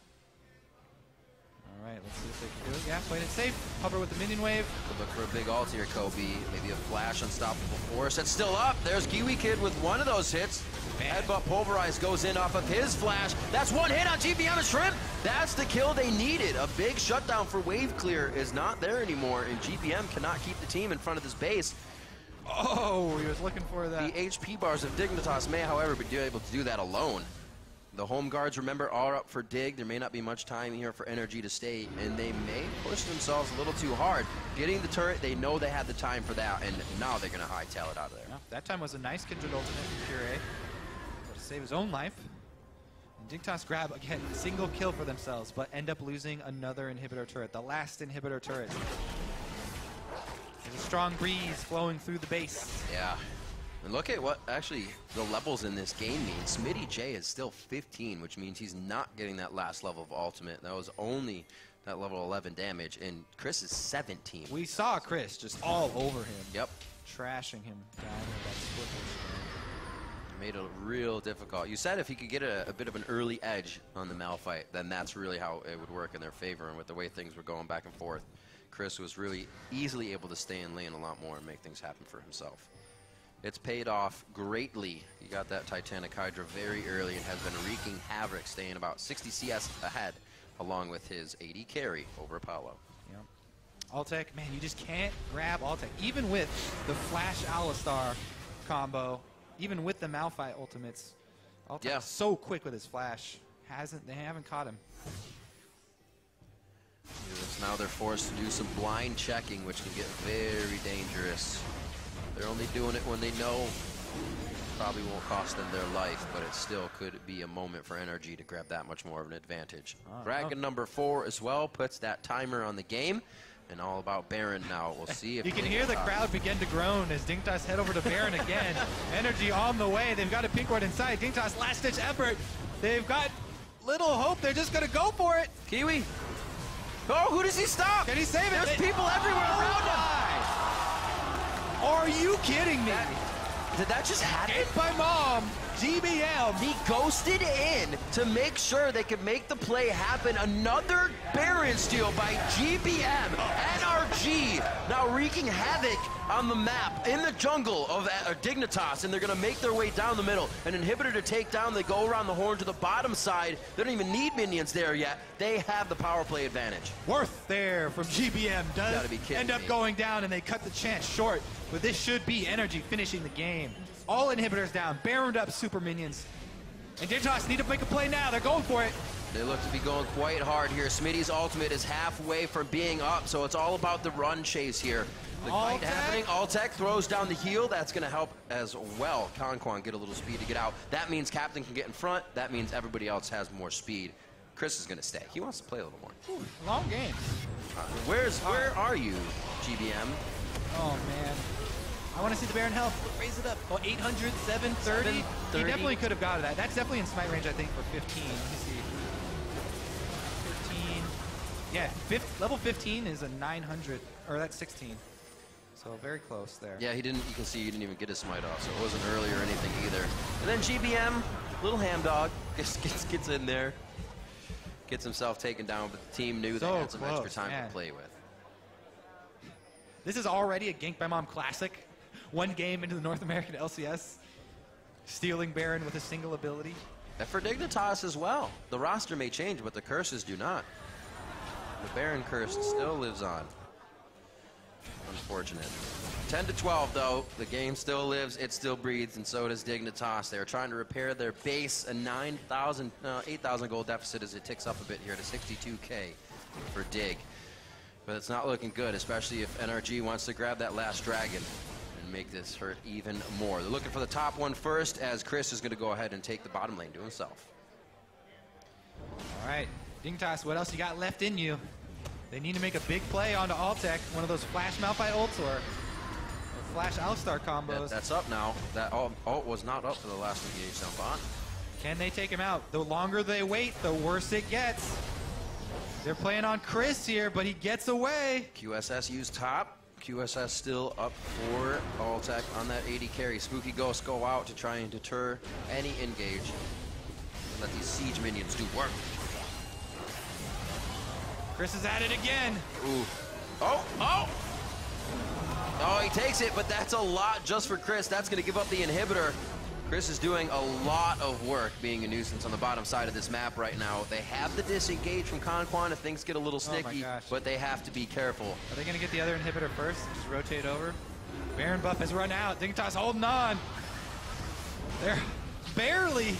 [SPEAKER 7] All right, let's see if they can do it. Yeah, playing it safe. Hover with the minion wave.
[SPEAKER 6] Could look for a big ult here, Kobe. Maybe a flash, unstoppable force. That's still up. There's Kiwi Kid with one of those hits. Headbutt Pulverize goes in off of his flash. That's one hit on GBM and Shrimp. That's the kill they needed. A big shutdown for wave clear is not there anymore, and GBM cannot keep the team in front of this base.
[SPEAKER 7] Oh, he was looking for that.
[SPEAKER 6] The HP bars of Dignitas may, however, be able to do that alone. The home guards, remember, are up for dig. There may not be much time here for NRG to stay, and they may push themselves a little too hard. Getting the turret, they know they had the time for that, and now they're going to hightail it out of there.
[SPEAKER 7] Yeah, that time was a nice Kindred ultimate from Puree. To save his own life. And Dignitas grab, again, a single kill for themselves, but end up losing another inhibitor turret, the last inhibitor turret. There's a strong breeze flowing through the base.
[SPEAKER 6] Yeah. And look at what actually the levels in this game mean. Smitty J is still 15, which means he's not getting that last level of ultimate. That was only that level 11 damage, and Chris is 17.
[SPEAKER 7] We saw Chris just all over him.
[SPEAKER 6] Yep.
[SPEAKER 7] Trashing him down with that split push.
[SPEAKER 6] Made it real difficult. You said if he could get a bit of an early edge on the Malphite, then that's really how it would work in their favor. And with the way things were going back and forth, Chris was really easily able to stay in lane a lot more and make things happen for himself. It's paid off greatly. He got that Titanic Hydra very early and has been wreaking havoc, staying about 60 CS ahead, along with his 80 carry over Apollo.
[SPEAKER 7] Yep. Altec, man, you just can't grab Altec. Even with the Flash Alistar combo, even with the Malphite ultimates, Altec is so quick with his flash. They haven't caught him.
[SPEAKER 6] Now they're forced to do some blind checking, which can get very dangerous. They're only doing it when they know probably won't cost them their life, but it still could be a moment for NRG to grab that much more of an advantage. Dragon number 4 as well puts that timer on the game, and all about Baron now. We'll see if
[SPEAKER 7] you can hear the crowd begin to groan as Dignitas head over to Baron again. NRG on the way. They've got a pink ward inside. Dignitas last-ditch effort. They've got little hope. They're just going to go for it.
[SPEAKER 6] Kiwi. Oh, who does he stop?
[SPEAKER 7] Can he save it?
[SPEAKER 6] There's people everywhere around him.
[SPEAKER 7] Are you kidding me?
[SPEAKER 6] Did that just happen?
[SPEAKER 7] Hit by Mom, GBM.
[SPEAKER 6] He ghosted in to make sure they could make the play happen. Another Baron steal by GBM. NRG now wreaking havoc on the map in the jungle of Dignitas, and they're going to make their way down the middle. An inhibitor to take down. They go around the horn to the bottom side. They don't even need minions there yet. They have the power play advantage.
[SPEAKER 7] Worth there from GBM does end up
[SPEAKER 6] me.
[SPEAKER 7] going down, and they cut the chance short. But this should be NRG finishing the game. All inhibitors down, Baroned up super minions. And Dignitas need to make a play now. They're going for it.
[SPEAKER 6] They look to be going quite hard here. Smitty's ultimate is halfway from being up, so it's all about the run chase here. The fight happening. Altec throws down the heel. That's going to help as well. Conquan get a little speed to get out. That means Captain can get in front. That means everybody else has more speed. Chris is going to stay. He wants to play a little more.
[SPEAKER 7] Ooh, long game.
[SPEAKER 6] Where are you, GBM?
[SPEAKER 7] Oh, man. I want to see the Baron health. Raise it up. Oh, 800, 730. He definitely could have got that. That's definitely in smite range, I think, for 15. Let me see. 15. Yeah, level 15 is a 900, or that's 16. So very close there.
[SPEAKER 6] Yeah, he didn't. You can see he didn't even get his smite off, so it wasn't early or anything either. And then GBM, little ham dog, gets in there, gets himself taken down, but the team knew they had some extra time to play with.
[SPEAKER 7] This is already a Gank by Mom classic. One game into the North American LCS, stealing Baron with a single ability.
[SPEAKER 6] And for Dignitas as well. The roster may change, but the curses do not. The Baron curse still lives on. Unfortunate. 10-12 though, the game still lives, it still breathes, and so does Dignitas. They're trying to repair their base, a 8,000 gold deficit as it ticks up a bit here to 62K for Dig. But it's not looking good, especially if NRG wants to grab that last dragon and make this hurt even more. They're looking for the top one first, as Chris is going to go ahead and take the bottom lane to himself.
[SPEAKER 7] All right, Dignitas, what else you got left in you? They need to make a big play onto Altec, one of those Flash Malphite ults or Flash Alistar combos.
[SPEAKER 6] That's up now. That ult was not up for the last engage down bot.
[SPEAKER 7] Can they take him out? The longer they wait, the worse it gets. They're playing on Chris here, but he gets away.
[SPEAKER 6] QSS used top. QSS still up for Altec on that 80 carry. Spooky Ghosts go out to try and deter any engage. Let these siege minions do work.
[SPEAKER 7] Chris is at it again.
[SPEAKER 6] Ooh. Oh, he takes it, but that's a lot just for Chris. That's going to give up the inhibitor. Chris is doing a lot of work being a nuisance on the bottom side of this map right now. They have the disengage from Conquan if things get a little sticky, but they have to be careful.
[SPEAKER 7] Are they going to get the other inhibitor first? Just rotate over. Baron buff has run out. Dignitas holding on. They're barely.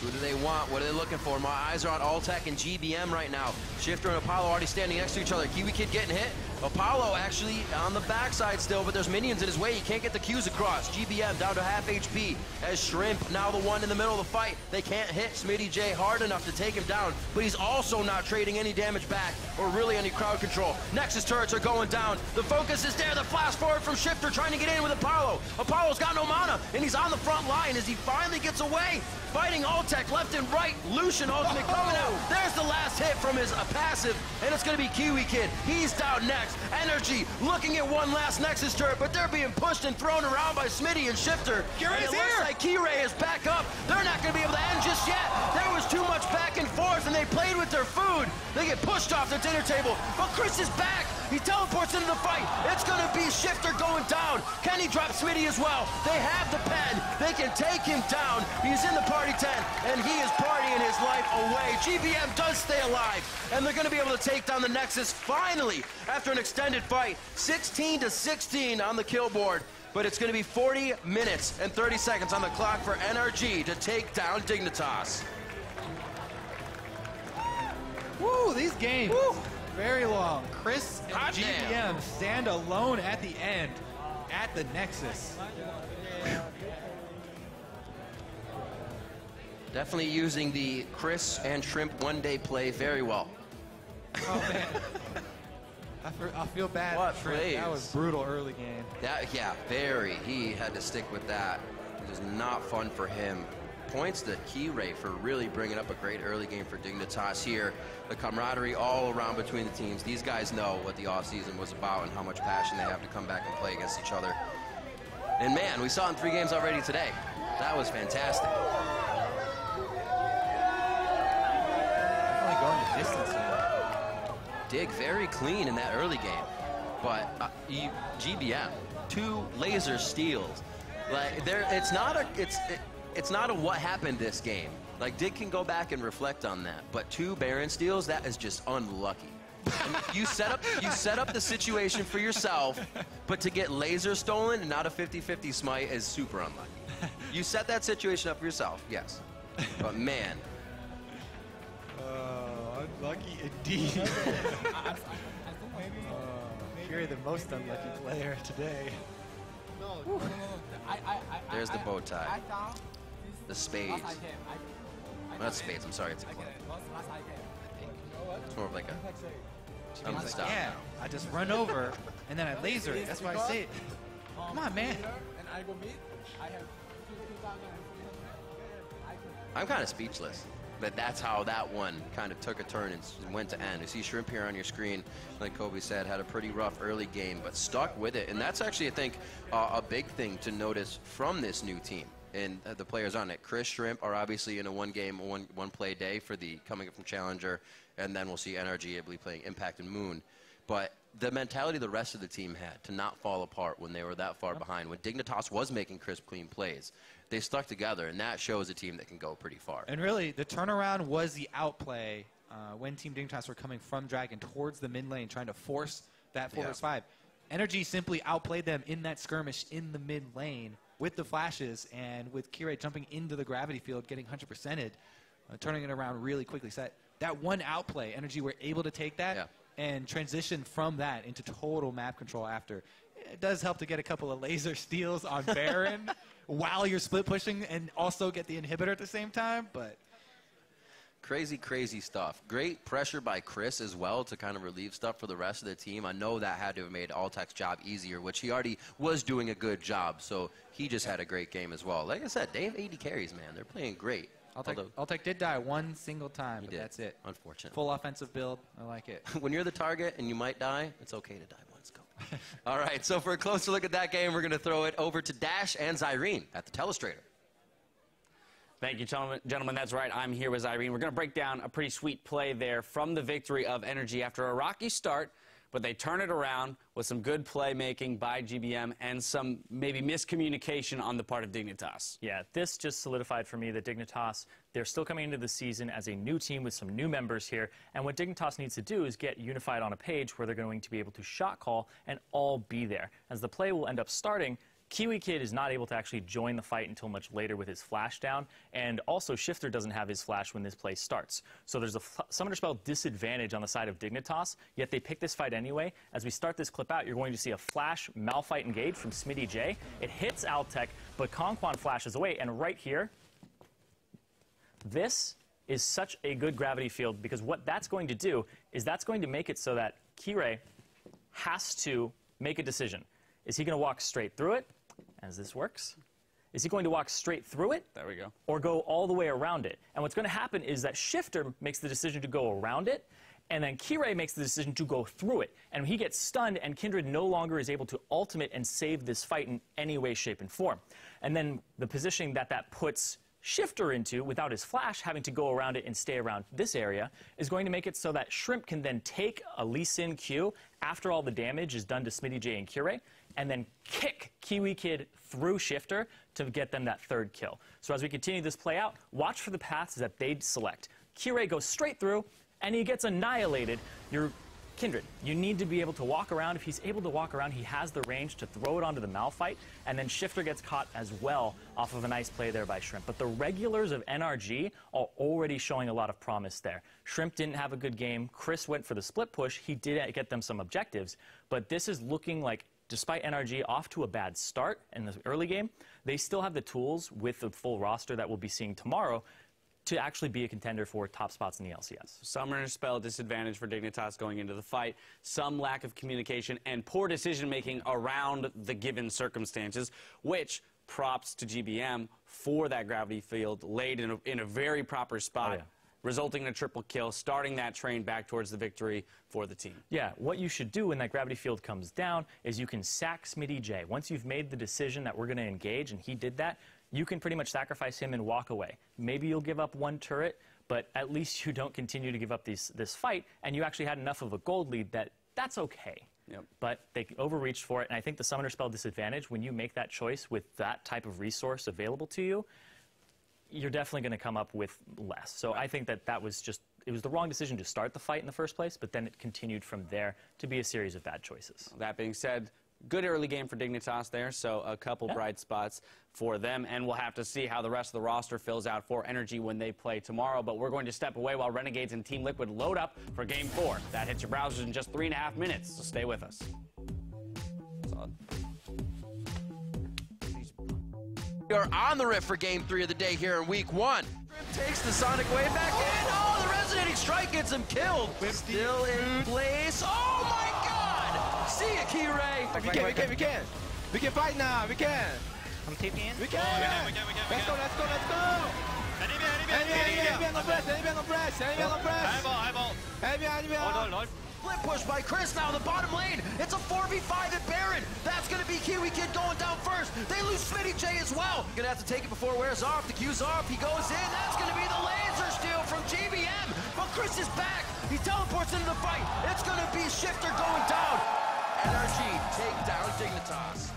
[SPEAKER 6] Who do they want? What are they looking for? My eyes are on Altec and GBM right now. Shifter and Apollo already standing next to each other. Kiwi Kid getting hit. Apollo actually on the backside still, but there's minions in his way. He can't get the Qs across. GBM down to half HP as Shrimp now the one in the middle of the fight. They can't hit Smitty J hard enough to take him down, but he's also not trading any damage back or really any crowd control. Nexus turrets are going down. The focus is there. The flash forward from Shifter trying to get in with Apollo. Apollo's got no mana, and he's on the front line as he finally gets away. Fighting Altec left and right. Lucian ultimate coming out. There's the last hit from his passive, and it's going to be Kiwi Kid. He's down next. NRG looking at one last Nexus turret, but they're being pushed and thrown around by Smitty and Shifter. And it looks like Keyray is back up. They're not going to be able to end just yet. There was too much back and forth, and they played with their food. They get pushed off the dinner table, but Chris is back. He teleports into the fight. It's going to be Shifter going down. Can he drop Smitty as well? They have the pen. They can take him down. He's in the party tent, and he is partying his life away. GBM does stay alive, and they're going to be able to take down the Nexus finally after an extended fight. 16-16 on the kill board, but it's going to be 40 minutes and 30 seconds on the clock for NRG to take down Dignitas.
[SPEAKER 7] Woo, these games. Woo. Very long. Chris and GBM stand alone at the end at the Nexus.
[SPEAKER 6] Definitely using the Chris and Shrimp one-day play very well.
[SPEAKER 7] Oh, man. I feel bad.
[SPEAKER 6] What
[SPEAKER 7] Shrimp.
[SPEAKER 6] plays?
[SPEAKER 7] That was brutal early game.
[SPEAKER 6] Yeah, very. He had to stick with that. It was not fun for him. Points to Keyray for really bringing up a great early game for Dignitas here. The camaraderie all around between the teams. These guys know what the offseason was about and how much passion they have to come back and play against each other. And man, we saw it in 3 games already today. That was fantastic.
[SPEAKER 7] Definitely going the distance here.
[SPEAKER 6] Dig very clean in that early game. But GBM, 2 laser steals. Like it's not a what happened this game. Like, Dig can go back and reflect on that. But 2 Baron steals, that is just unlucky. You set up the situation for yourself, but to get laser stolen and not a 50-50 smite is super unlucky. You set that situation up for yourself, yes. But man.
[SPEAKER 8] Unlucky indeed. You're the most unlucky player today.
[SPEAKER 6] There's the bow tie. The spades. Not spades, I'm sorry, it's a club. It's more of like a... I'm gonna stop
[SPEAKER 7] Yeah,
[SPEAKER 6] now.
[SPEAKER 7] I just run over and then I laser it. That's why I say it. Come on, man.
[SPEAKER 6] I'm kind of speechless. But that's how that one kind of took a turn and went to end. You see Shrimp here on your screen, like Kobe said, had a pretty rough early game, but stuck with it. And that's actually, I think, a big thing to notice from this new team and the players on it. Chris, Shrimp are obviously in a one-game, one-play day for the coming up from Challenger, and then we'll see NRG, I believe, playing Impact and Moon. But the mentality the rest of the team had to not fall apart when they were that far behind, when Dignitas was making crisp, clean plays, they stuck together, and that shows a team that can go pretty far.
[SPEAKER 7] And really, the turnaround was the outplay when Team Dignitas were coming from Dragon towards the mid lane, trying to force that 4-5. NRG simply outplayed them in that skirmish in the mid lane with the flashes, and with Kirei jumping into the gravity field, getting 100%ed, turning it around really quickly. So that one outplay, NRG were able to take that and transition from that into total map control after. It does help to get a couple of laser steals on Baron while you're split pushing and also get the inhibitor at the same time, but...
[SPEAKER 6] Crazy, crazy stuff. Great pressure by Chris as well to kind of relieve stuff for the rest of the team. I know that had to have made Altec's job easier, which he already was doing a good job, so he just had a great game as well. Like I said, they have 80 carries, man. They're playing great.
[SPEAKER 7] Altec did die one single time, but that's it.
[SPEAKER 6] Unfortunate.
[SPEAKER 7] Full offensive build. I like it.
[SPEAKER 6] When you're the target and you might die, it's okay to die once. Go. All right, so for a closer look at that game, we're going to throw it over to Dash and Zyrene at the Telestrator.
[SPEAKER 1] Thank you, gentlemen. That's right. I'm here with Irene. We're going to break down a pretty sweet play there from the victory of NRG after a rocky start, but they turn it around with some good playmaking by GBM and some maybe miscommunication on the part of Dignitas.
[SPEAKER 4] Yeah, this just solidified for me that Dignitas, they're still coming into the season as a new team with some new members here, and what Dignitas needs to do is get unified on a page where they're going to be able to shot call and all be there. As the play will end up starting, Kiwi Kid is not able to actually join the fight until much later with his flash down, and also Shifter doesn't have his flash when this play starts. So there's a Summoner Spell disadvantage on the side of Dignitas, yet they pick this fight anyway. As we start this clip out, you're going to see a flash Malphite engage from Smitty J. It hits Altec, but Conquan flashes away, and right here, this is such a good gravity field because what that's going to do is that's going to make it so that Kirei has to make a decision. Is he going to walk straight through it, as this works? Is he going to walk straight through it?
[SPEAKER 1] There we go.
[SPEAKER 4] Or go all the way around it? And what's going to happen is that Shifter makes the decision to go around it, and then Kirei makes the decision to go through it. And he gets stunned, and Kindred no longer is able to ultimate and save this fight in any way, shape, and form. And then the positioning that puts Shifter into, without his flash, having to go around it and stay around this area, is going to make it so that Shrimp can then take a Lee Sin Q after all the damage is done to Smitty J and Kirei, and then kick Kiwi Kid through Shifter to get them that third kill. So as we continue this play out, watch for the paths that they select. Kirei goes straight through, and he gets annihilated. Your Kindred, you need to be able to walk around. If he's able to walk around, he has the range to throw it onto the Malphite, and then Shifter gets caught as well off of a nice play there by Shrimp. But the regulars of NRG are already showing a lot of promise there. Shrimp didn't have a good game. Chris went for the split push. He did get them some objectives, but this is looking like, despite NRG off to a bad start in the early game, they still have the tools with the full roster that we'll be seeing tomorrow to actually be a contender for top spots in the LCS.
[SPEAKER 1] Summoner Spell disadvantage for Dignitas going into the fight, some lack of communication, and poor decision-making around the given circumstances, which props to GBM for that gravity field laid in a very proper spot, resulting in a triple kill, starting that train back towards the victory for the team.
[SPEAKER 4] Yeah, what you should do when that gravity field comes down is you can sack Smitty J. Once you've made the decision that we're going to engage, and he did that, you can pretty much sacrifice him and walk away. Maybe you'll give up one turret, but at least you don't continue to give up this fight, and you actually had enough of a gold lead that's okay.
[SPEAKER 1] Yep.
[SPEAKER 4] But they overreached for it, and I think the Summoner Spell disadvantage, when you make that choice with that type of resource available to you, you're definitely going to come up with less. So I think that was just it was the wrong decision to start the fight in the first place, but then it continued from there to be a series of bad choices.
[SPEAKER 1] That being said, good early game for Dignitas there, so a couple bright spots for them, and we'll have to see how the rest of the roster fills out for NRG when they play tomorrow. But we're going to step away while Renegades and Team Liquid load up for Game 4. That hits your browsers in just 3.5 minutes, so stay with us. Solid.
[SPEAKER 6] We are on the riff for Game 3 of the day here in Week 1. Takes the Sonic Wave back in. Oh, the Resonating Strike gets him killed. Still in place. Oh my God! See ya, Key-Ray.
[SPEAKER 8] We can. We can fight now. We can.
[SPEAKER 9] I'm TPing in.
[SPEAKER 8] We can. Let's go.
[SPEAKER 6] Flip push by Chris now, the bottom lane. It's a 4v5 at Baron. That's going to be Kiwi Kid going down first. They lose Smitty J as well. Going to have to take it before it wears off. The Q's off. He goes in. That's going to be the laser steal from GBM. But Chris is back. He teleports into the fight. It's going to be Shifter going down. NRG take down Dignitas.